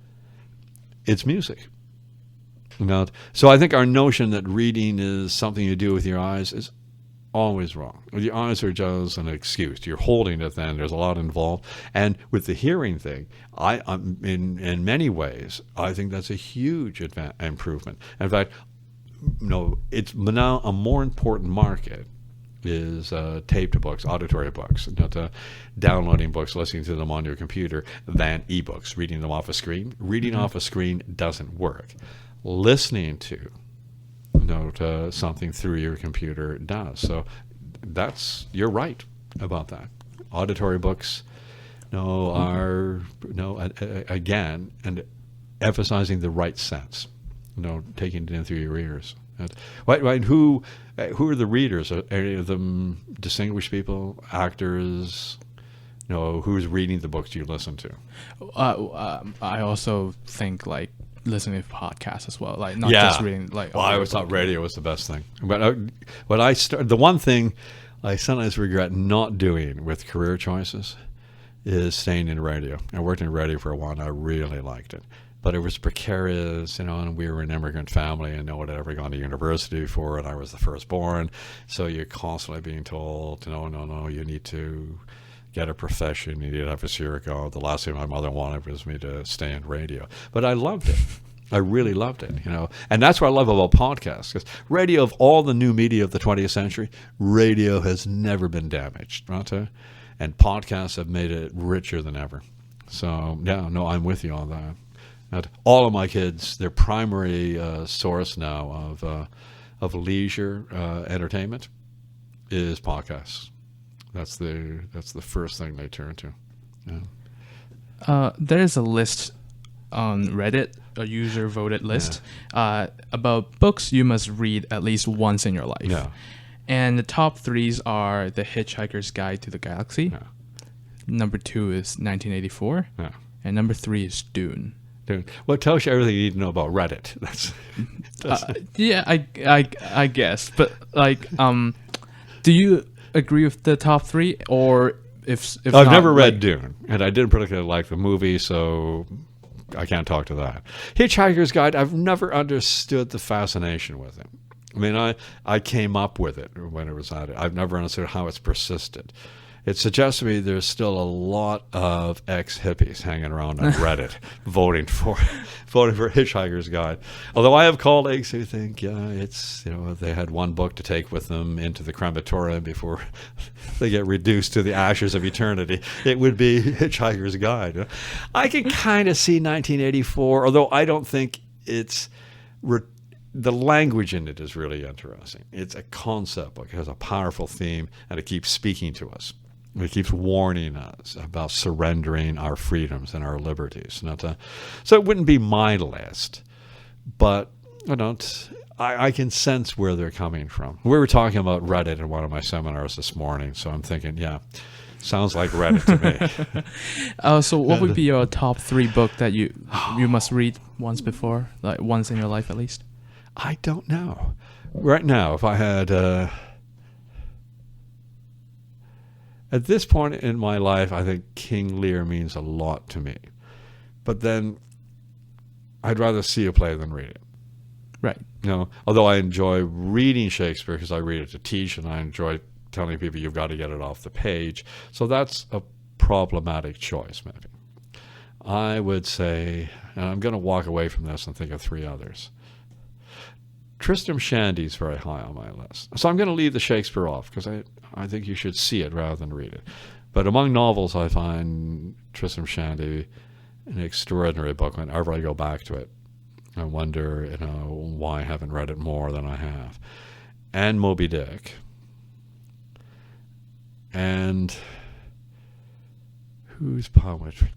it's music. So I think our notion that reading is something you do with your eyes is always wrong. Your eyes are just an excuse. You're holding it then. There's a lot involved. And with the hearing thing, in many ways, I think that's a huge improvement. In fact, it's now a more important market is taped books, auditory books, downloading books, listening to them on your computer, than ebooks, reading them off a screen. Reading off a screen doesn't work. Listening to something through your computer does. So you're right about that. Auditory books are again, and emphasizing the right sense, taking it in through your ears. Who are the readers? Are any of them distinguished people, actors? Who's reading the books you listen to? I also think like listening to podcasts as well, like not just reading. Like, I always thought radio was the best thing. But the one thing I sometimes regret not doing with career choices is staying in radio. I worked in radio for a while, and I really liked it. But it was precarious, and we were an immigrant family, and no one had ever gone to university before, and I was the firstborn. So you're constantly being told, no, you need to get a profession. You need to have a serious goal. The last thing my mother wanted was me to stay in radio. But I loved it. I really loved it, And that's what I love about podcasts. Because radio, of all the new media of the 20th century, radio has never been damaged. Right? And podcasts have made it richer than ever. So, yeah, no, I'm with you on that. And all of my kids, their primary source now of leisure entertainment is podcasts. That's the first thing they turn to. Yeah. There's a list on Reddit, a user voted list, about books you must read at least once in your life. Yeah. And the top 3s are The Hitchhiker's Guide to the Galaxy. Yeah. Number 2 is 1984. Yeah. And number 3 is Dune. Well, it tells you everything you need to know about Reddit. Yeah, I guess. But do you agree with the top 3, or if I've not, never read Dune, and I didn't particularly like the movie, so I can't talk to that. Hitchhiker's Guide, I've never understood the fascination with him. I mean, I came up with it when it was out. I've never understood how it's persisted. It suggests to me there's still a lot of ex-hippies hanging around on Reddit voting for Hitchhiker's Guide. Although I have colleagues who think, it's, if they had one book to take with them into the crematorium before they get reduced to the ashes of eternity, it would be Hitchhiker's Guide. I can kind of see 1984, although I don't think it's... the language in it is really interesting. It's a concept book. It has a powerful theme, and it keeps speaking to us. It keeps warning us about surrendering our freedoms and our liberties. So it wouldn't be my list, but I can sense where they're coming from. We were talking about Reddit in one of my seminars this morning, so I'm thinking, sounds like Reddit to me. So what would be your top 3 book that you must read once before, like once in your life at least? I don't know. Right now, if I had... at this point in my life, I think King Lear means a lot to me. But then I'd rather see a play than read it. Right. Although I enjoy reading Shakespeare because I read it to teach, and I enjoy telling people you've got to get it off the page. So that's a problematic choice, maybe. I would say, and I'm going to walk away from this and think of 3 others. Tristram Shandy is very high on my list. So I'm going to leave the Shakespeare off because I think you should see it rather than read it. But among novels, I find Tristram Shandy an extraordinary book. Whenever I go back to it, I wonder, why I haven't read it more than I have. And Moby Dick. And whose poetry?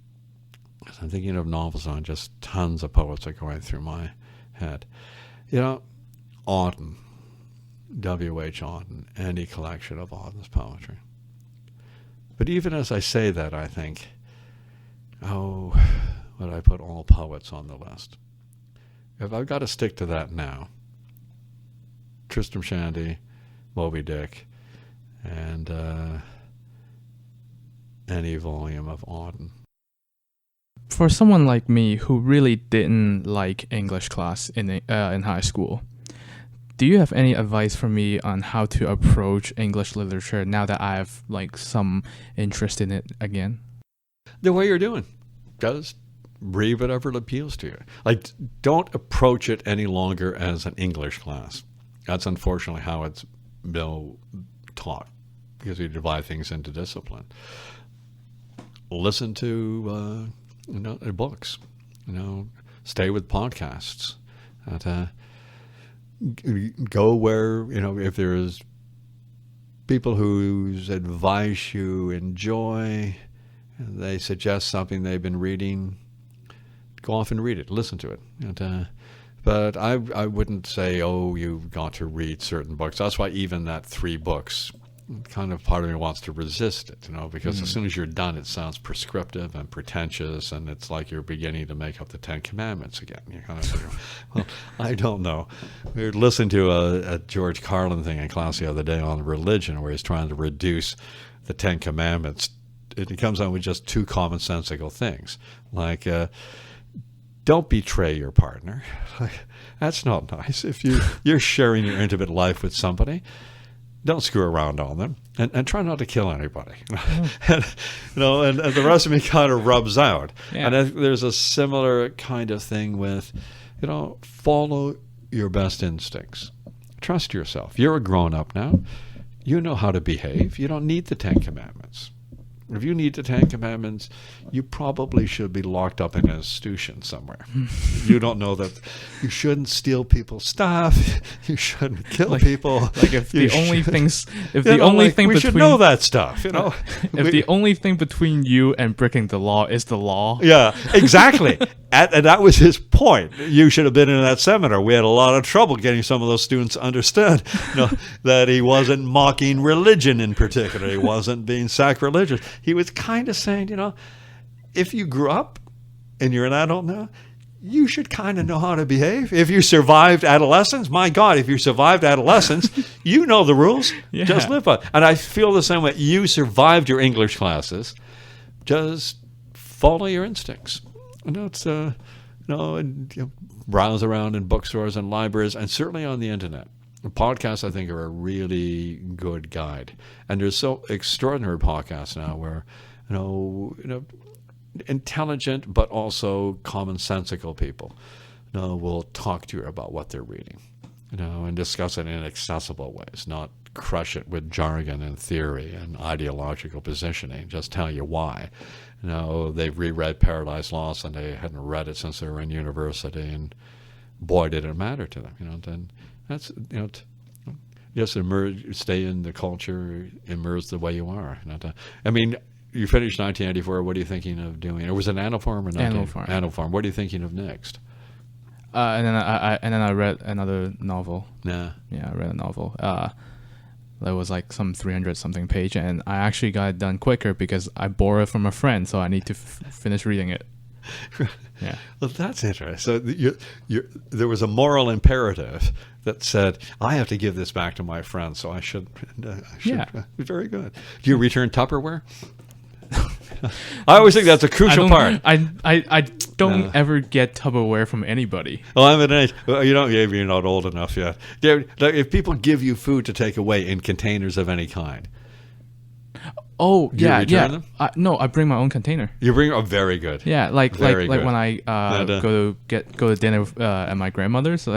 I'm thinking of novels on just tons of poets are going through my head. Auden, W.H. Auden, any collection of Auden's poetry. But even as I say that, I think, would I put all poets on the list? If I've got to stick to that now, Tristram Shandy, Moby Dick, and any volume of Auden. For someone like me who really didn't like English class in high school, do you have any advice for me on how to approach English literature now that I have some interest in it again? The way you're doing. Just read whatever appeals to you. Don't approach it any longer as an English class. That's unfortunately how it's been taught, because we divide things into discipline. Listen to books. Stay with podcasts. Go where, if there's people whose advice you enjoy, they suggest something they've been reading, go off and read it, listen to it. But I wouldn't say, you've got to read certain books. That's why even that 3 books, kind of part of me wants to resist it, because as soon as you're done, it sounds prescriptive and pretentious, and it's like you're beginning to make up the 10 Commandments again. You kind of say, well, I don't know. We were listening to a George Carlin thing in class the other day on religion, where he's trying to reduce the 10 Commandments. It comes out with just 2 commonsensical things, like don't betray your partner. That's not nice. If you're sharing your intimate life with somebody, Don't screw around on them, and try not to kill anybody. and the rest of me kind of rubs out. Yeah. And I think there's a similar kind of thing with, follow your best instincts. Trust yourself. You're a grown-up now. You know how to behave. You don't need the 10 Commandments. If you need the 10 Commandments, you probably should be locked up in an institution somewhere. You don't know that you shouldn't steal people's stuff. You shouldn't kill people. Like if the only things, if we the only thing between, should know that stuff. If the only thing between you and breaking the law is the law. Yeah, exactly. And that was his point. You should have been in that seminar. We had a lot of trouble getting some of those students to understand that he wasn't mocking religion in particular. He wasn't being sacrilegious. He was kind of saying, if you grew up and you're an adult now, you should kind of know how to behave. If you survived adolescence, my God, if you survived adolescence, you know the rules. Yeah. Just live by it. And I feel the same way. You survived your English classes. Just follow your instincts. It's browse around in bookstores and libraries, and certainly on the internet. Podcasts, I think, are a really good guide. And there's so extraordinary podcasts now where, intelligent but also commonsensical people, will talk to you about what they're reading, and discuss it in accessible ways, not crush it with jargon and theory and ideological positioning. Just tell you why. They've reread Paradise Lost and they hadn't read it since they were in university, and boy, did it matter to them. Then that's just immerse, stay in the culture, immerse the way you are. I mean, you finished 1994. What are you thinking of doing? Or was it Animal Farm or not? Animal Farm. Animal Farm. What are you thinking of next? And then I read another novel. Yeah, I read a novel. That was like some 300 something page, and I actually got it done quicker because I borrowed it from a friend, so I need to finish reading it. Yeah. Well, that's interesting. So there was a moral imperative that said, I have to give this back to my friend, so I should. Yeah. Very good. Do you return Tupperware? I always think that's a crucial part. I don't ever get Tupperware from anybody. Well, I'm an age. You're not old enough yet. If people give you food to take away in containers of any kind. Oh, do you return them? No, I bring my own container. You bring? Oh, very good. Yeah, like when I go to dinner at my grandmother's. So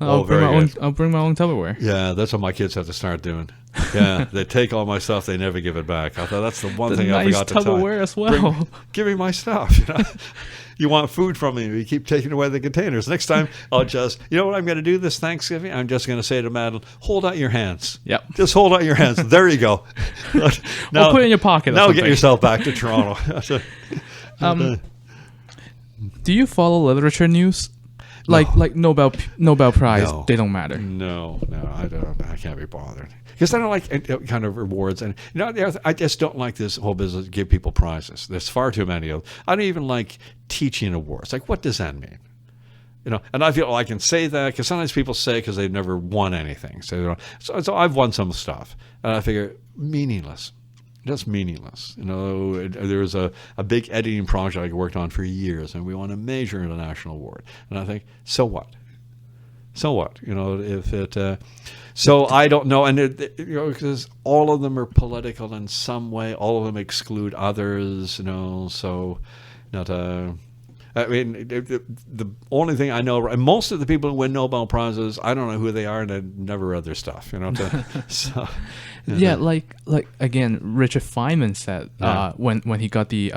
I'll bring my own Tupperware. Yeah, that's what my kids have to start doing. Yeah, they take all my stuff, they never give it back. I thought that's the one thing I forgot to tell you. Tupperware as well. Give me my stuff. You want food from me, you keep taking away the containers. Next time, I'll just, what I'm going to do this Thanksgiving? I'm just going to say to Madeline, hold out your hands. Yep. Just hold out your hands. There you go. Now, put it in your pocket. Now get yourself back to Toronto. Do you follow literature news? Like Nobel Prize, No. They don't matter. No, I don't. I can't be bothered because I don't like kind of rewards, and I just don't like this whole business. Give people prizes. There's far too many of them. I don't even like teaching awards. Like, what does that mean? And I feel I can say that because sometimes people say because they've never won anything. So I've won some stuff, and I figure meaningless. Just meaningless. There was a big editing project I worked on for years, and we won a major international award. And I think, so what? So what? If it. So I don't know, and because all of them are political in some way, all of them exclude others. So not. I mean, the only thing I know, and most of the people who win Nobel Prizes, I don't know who they are, and I've never read their stuff. So. Yeah, like again, Richard Feynman said when he got the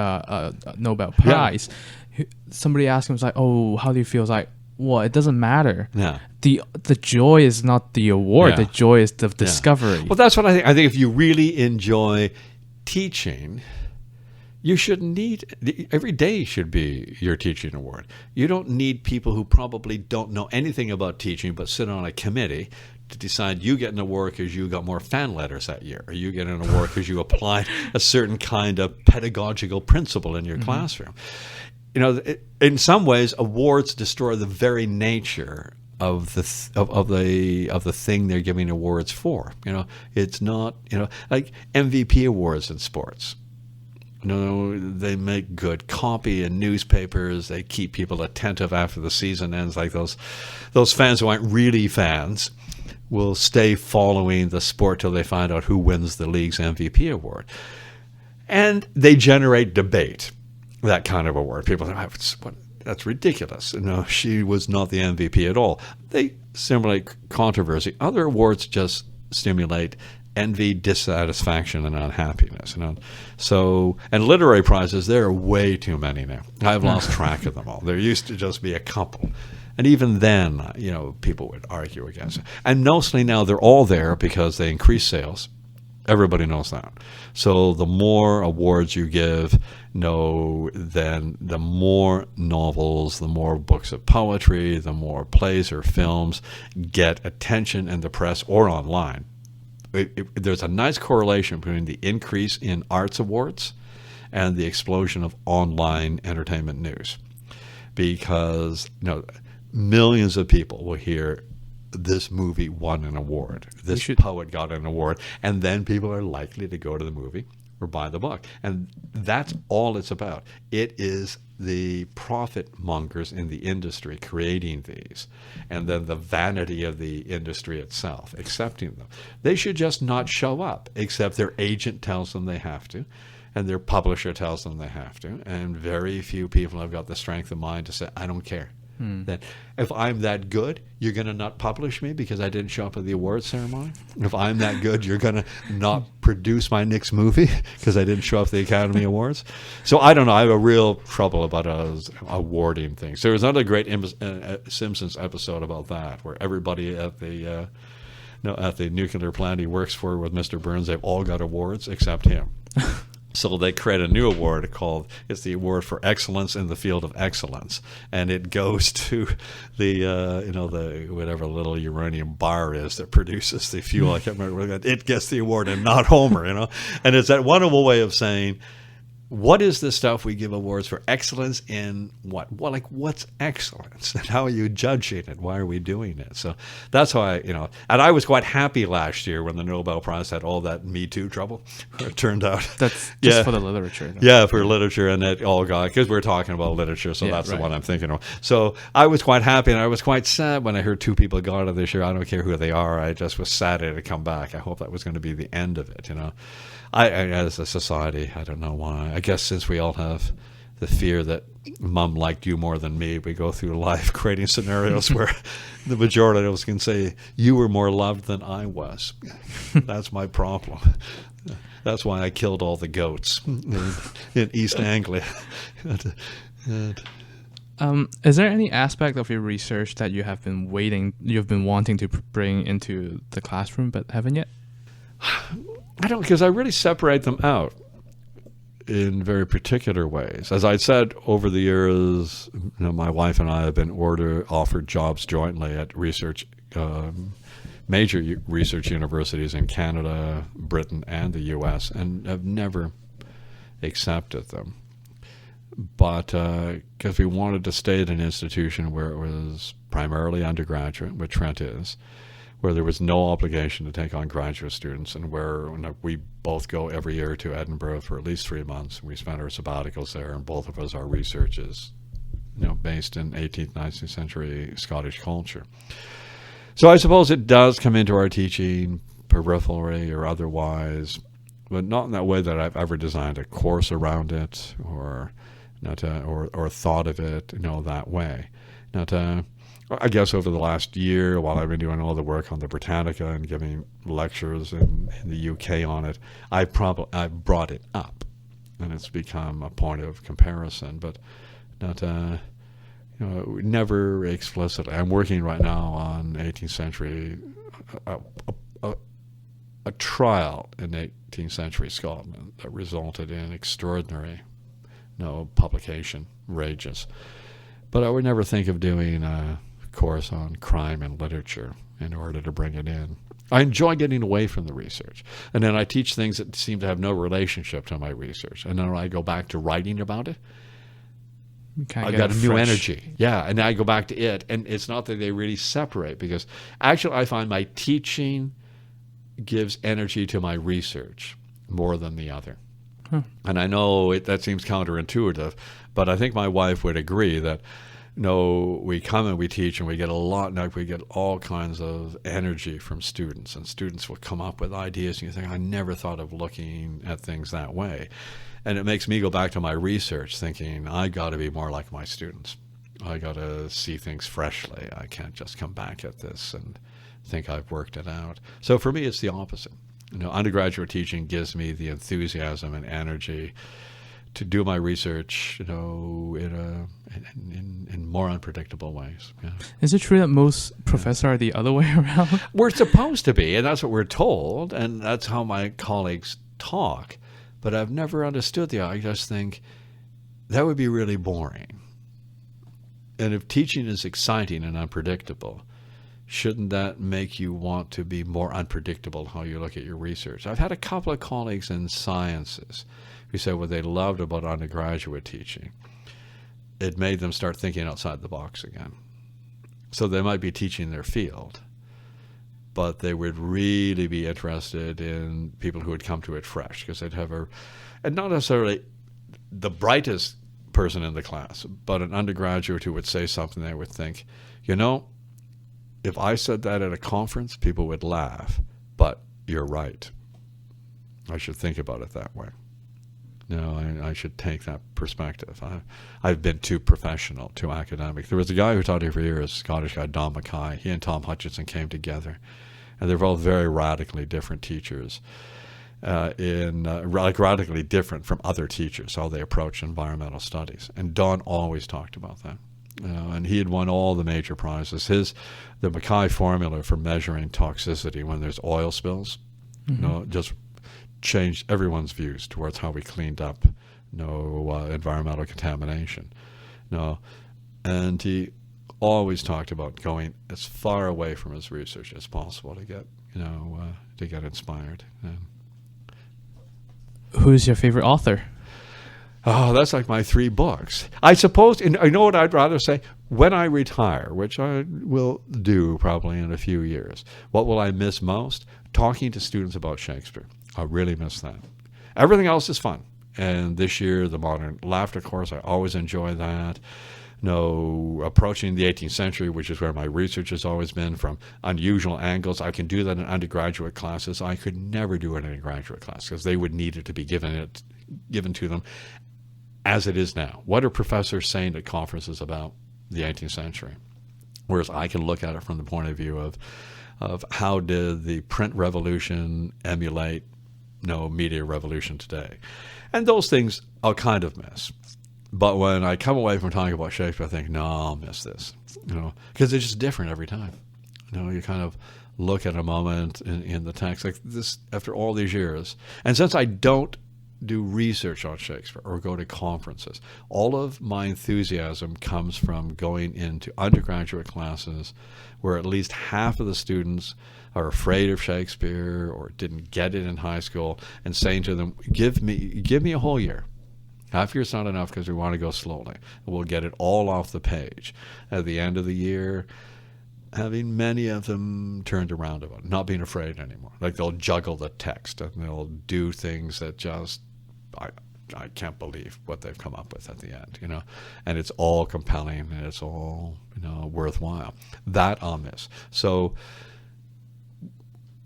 Nobel Prize, somebody asked him, was like, "Oh, how do you feel?" It's like, "Well, it doesn't matter. Yeah. The joy is not the award. Yeah. The joy is the discovery." Well, that's what I think. I think if you really enjoy teaching, you shouldn't need every day should be your teaching award. You don't need people who probably don't know anything about teaching but sit on a committee to decide you get an award because you got more fan letters that year, or you get an award because you applied a certain kind of pedagogical principle in your classroom. In some ways, awards destroy the very nature of the thing they're giving awards for. It's not like MVP awards in sports. They make good copy in newspapers. They keep people attentive after the season ends, like those fans who aren't really fans. will stay following the sport till they find out who wins the league's MVP award. And they generate debate, that kind of award. People think, that's ridiculous. No, she was not the MVP at all. They stimulate controversy. Other awards just stimulate envy, dissatisfaction, and unhappiness. So, and literary prizes, there are way too many now. I've lost track of them all. There used to just be a couple. And even then, people would argue against it. And mostly now they're all there because they increase sales. Everybody knows that. So the more awards you give, then the more novels, the more books of poetry, the more plays or films get attention in the press or online. There's a nice correlation between the increase in arts awards and the explosion of online entertainment news. Because millions of people will hear this movie won an award, this poet got an award, and then people are likely to go to the movie or buy the book. And that's all it's about. It is the profit mongers in the industry creating these, and then the vanity of the industry itself accepting them. They should just not show up, except their agent tells them they have to, and their publisher tells them they have to, and very few people have got the strength of mind to say, I don't care. That if I'm that good, you're going to not publish me because I didn't show up at the awards ceremony. If I'm that good, you're going to not produce my next movie because I didn't show up at the Academy Awards. So I don't know. I have a real trouble about awarding things. There was another great Simpsons episode about that, where everybody at the nuclear plant he works for with Mr. Burns, they've all got awards except him. So they create a new award called, it's the Award for Excellence in the Field of Excellence. And it goes to the whatever little uranium bar is that produces the fuel. I can't remember. It gets the award and not Homer, And it's that wonderful way of saying, what is the stuff we give awards for? Excellence in what? Well, what's excellence? And how are you judging it? Why are we doing it? So that's how and I was quite happy last year when the Nobel Prize had all that Me Too trouble. It turned out. That's just for the literature. Yeah, for literature, and it all got, because we're talking about literature, so that's the one I'm thinking of. So I was quite happy, and I was quite sad when I heard 2 people got it this year. I don't care who they are. I just was sad it had come back. I hope that was going to be the end of it, I, as a society, I don't know why. I guess since we all have the fear that Mom liked you more than me, we go through life creating scenarios where the majority of us can say, you were more loved than I was. That's my problem. That's why I killed all the goats in East Anglia. Is there any aspect of your research that you've been wanting to bring into the classroom but haven't yet? I don't, because I really separate them out in very particular ways. As I said, over the years, my wife and I have been offered jobs jointly at major research universities in Canada, Britain, and the U.S., and have never accepted them. But because we wanted to stay at an institution where it was primarily undergraduate, which Trent is, where there was no obligation to take on graduate students, and where we both go every year to Edinburgh for at least 3 months. We spend our sabbaticals there, and both of us, our research is based in 18th, 19th century Scottish culture. So I suppose it does come into our teaching, peripherally or otherwise, but not in that way that I've ever designed a course around it or thought of it that way. I guess over the last year, while I've been doing all the work on the Britannica and giving lectures in the UK on it, I've brought it up, and it's become a point of comparison, but not never explicitly. I'm working right now on 18th century, a trial in 18th century Scotland that resulted in extraordinary publication rages. But I would never think of doing a course on crime and literature in order to bring it in. I enjoy getting away from the research. And then I teach things that seem to have no relationship to my research. And then when I go back to writing about it, I got a new energy. Yeah, and I go back to it. And it's not that they really separate, because actually I find my teaching gives energy to my research more than the other. And I know that seems counterintuitive, but I think my wife would agree that we come and we teach, and we get we get all kinds of energy from students, and students will come up with ideas, and you think, I never thought of looking at things that way. And it makes me go back to my research thinking, I got to be more like my students. I got to see things freshly. I can't just come back at this and think I've worked it out. So for me, it's the opposite. Undergraduate teaching gives me the enthusiasm and energy to do my research, in more unpredictable ways. Yeah. Is it true that most professors are the other way around? We're supposed to be, and that's what we're told, and that's how my colleagues talk. But I've never understood I just think that would be really boring. And if teaching is exciting and unpredictable, shouldn't that make you want to be more unpredictable how you look at your research? I've had a couple of colleagues in sciences who said what they loved about undergraduate teaching, it made them start thinking outside the box again. So they might be teaching their field, but they would really be interested in people who would come to it fresh, because they'd have and not necessarily the brightest person in the class, but an undergraduate who would say something they would think, if I said that at a conference, people would laugh, but you're right. I should think about it that way. I should take that perspective. I've been too professional, too academic. There was a guy who taught here for years, a Scottish guy, Don Mackay. He and Tom Hutchinson came together, and they're both very radically different teachers, radically different from other teachers, how they approach environmental studies. And Don always talked about that. And he had won all the major prizes. The Mackay formula for measuring toxicity when there's oil spills, just changed everyone's views towards how we cleaned up environmental contamination. And he always talked about going as far away from his research as possible to get inspired. Who's your favorite author? Oh, that's like my 3 books. I suppose, and I know what I'd rather say, when I retire, which I will do probably in a few years, what will I miss most? Talking to students about Shakespeare. I really miss that. Everything else is fun. And this year, the Modern Laughter course, I always enjoy that. Approaching the 18th century, which is where my research has always been, from unusual angles. I can do that in undergraduate classes. I could never do it in a graduate class because they would need it to be given to them as it is now. What are professors saying at conferences about the 18th century? Whereas I can look at it from the point of view of how did the print revolution emulate media revolution today. And those things I'll kind of miss. But when I come away from talking about Shakespeare, I think, no, I'll miss this, because it's just different every time. You kind of look at a moment in the text like this after all these years. And since I don't do research on Shakespeare or go to conferences, all of my enthusiasm comes from going into undergraduate classes where at least half of the students are afraid of Shakespeare or didn't get it in high school, and saying to them, give me a whole year. Half a year's not enough because we want to go slowly. We'll get it all off the page. At the end of the year, having many of them turned around about it, not being afraid anymore. Like they'll juggle the text and they'll do things that just, I can't believe what they've come up with at the end, and it's all compelling and it's all, worthwhile. That I'll miss. So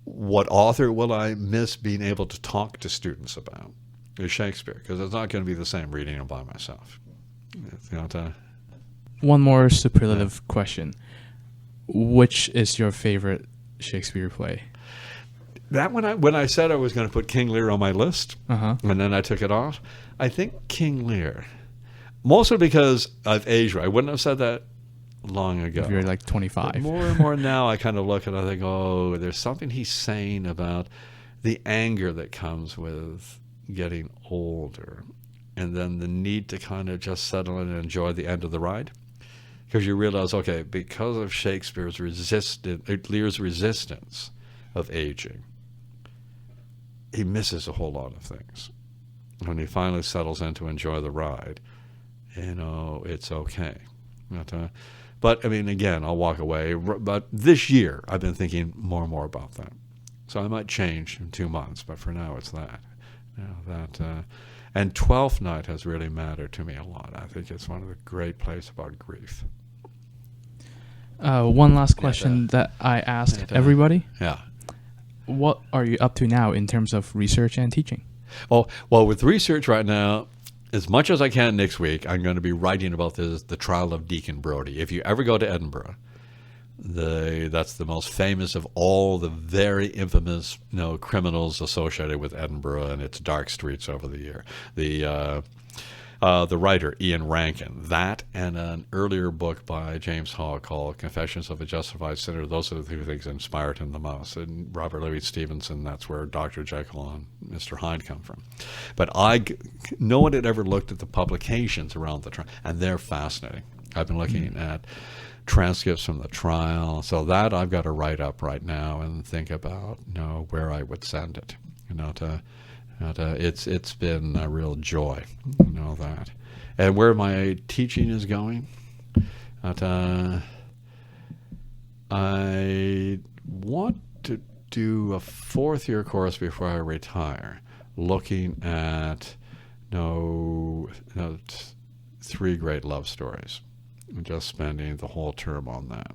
what author will I miss being able to talk to students about? Is Shakespeare, because it's not going to be the same reading it by myself. One more superlative question. Which is your favorite Shakespeare play? That when I said I was going to put King Lear on my list, and then I took it off, I think King Lear. Mostly because I've aged. I wouldn't have said that long ago. If you're like 25. But more and more now, I kind of look and I think, oh, there's something he's saying about the anger that comes with getting older, and then the need to kind of just settle in and enjoy the end of the ride, because you realize, okay, because of Lear's resistance of aging, he misses a whole lot of things. When he finally settles in to enjoy the ride, it's okay. But I mean, again, I'll walk away. But this year, I've been thinking more and more about that. So I might change in 2 months, but for now, it's that. And Twelfth Night has really mattered to me a lot. I think it's one of the great plays about grief. One last question that I asked everybody. Yeah. What are you up to now in terms of research and teaching? Well, with research right now, as much as I can next week, I'm going to be writing about the trial of Deacon Brodie. If you ever go to Edinburgh, that's the most famous of all the very infamous criminals associated with Edinburgh and its dark streets over the year. The writer Ian Rankin, that and an earlier book by James Hall called Confessions of a Justified Sinner. Those are the two things that inspired him the most. And Robert Louis Stevenson, that's where Dr. Jekyll and Mr. Hyde come from. But no one had ever looked at the publications around the trial, and they're fascinating. I've been looking at transcripts from the trial, so that I've got to write up right now and think about where I would send it. It's been a real joy, that. And where my teaching is going, I want to do a 4th-year course before I retire, looking at 3 great love stories, and just spending the whole term on that.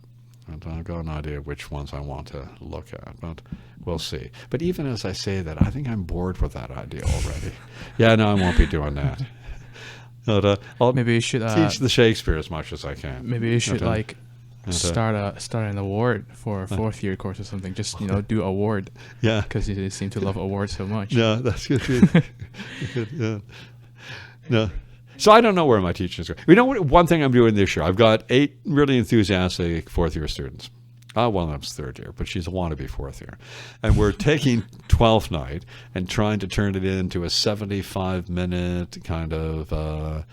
And I've got an idea of which ones I want to look at, but we'll see. But even as I say that, I think I'm bored with that idea already. Yeah, no, I won't be doing that. But, I'll maybe you should teach the Shakespeare as much as I can. Maybe you should start an award for a 4th-year course or something. Just do award. Yeah, because you seem to love awards so much. Yeah, that's good. Yeah. No. So I don't know where my teaching is going. One thing I'm doing this year, I've got 8 really enthusiastic 4th-year students. One of them's 3rd year, but she's a wannabe 4th year. And we're taking 12th night and trying to turn it into a 75-minute kind of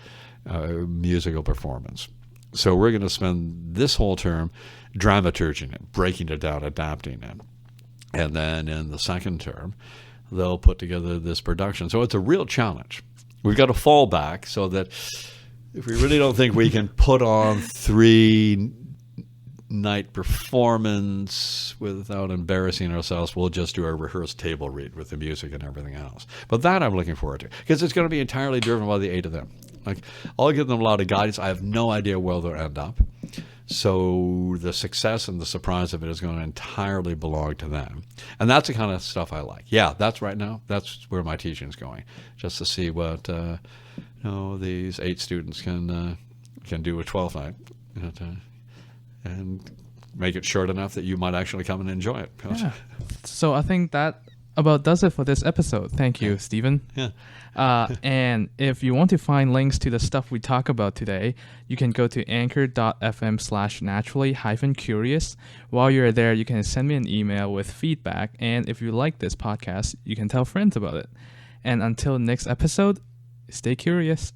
musical performance. So we're going to spend this whole term dramaturging it, breaking it down, adapting it. And then in the 2nd term, they'll put together this production. So it's a real challenge. We've got to fall back so that if we really don't think we can put on 3-night performance without embarrassing ourselves, we'll just do a rehearsed table read with the music and everything else. But that I'm looking forward to, because it's going to be entirely driven by the 8 of them. I'll give them a lot of guidance. I have no idea where they'll end up. So the success and the surprise of it is going to entirely belong to them. And that's the kind of stuff I like. Yeah, that's right now. That's where my teaching is going, just to see what these 8 students can do a 12th night, and make it short enough that you might actually come and enjoy it. Yeah. So I think that about does it for this episode. Thank you, Stephen. Yeah. And if you want to find links to the stuff we talk about today, you can go to anchor.fm/naturally-curious. While you're there, you can send me an email with feedback. And if you like this podcast, you can tell friends about it. And until next episode, stay curious.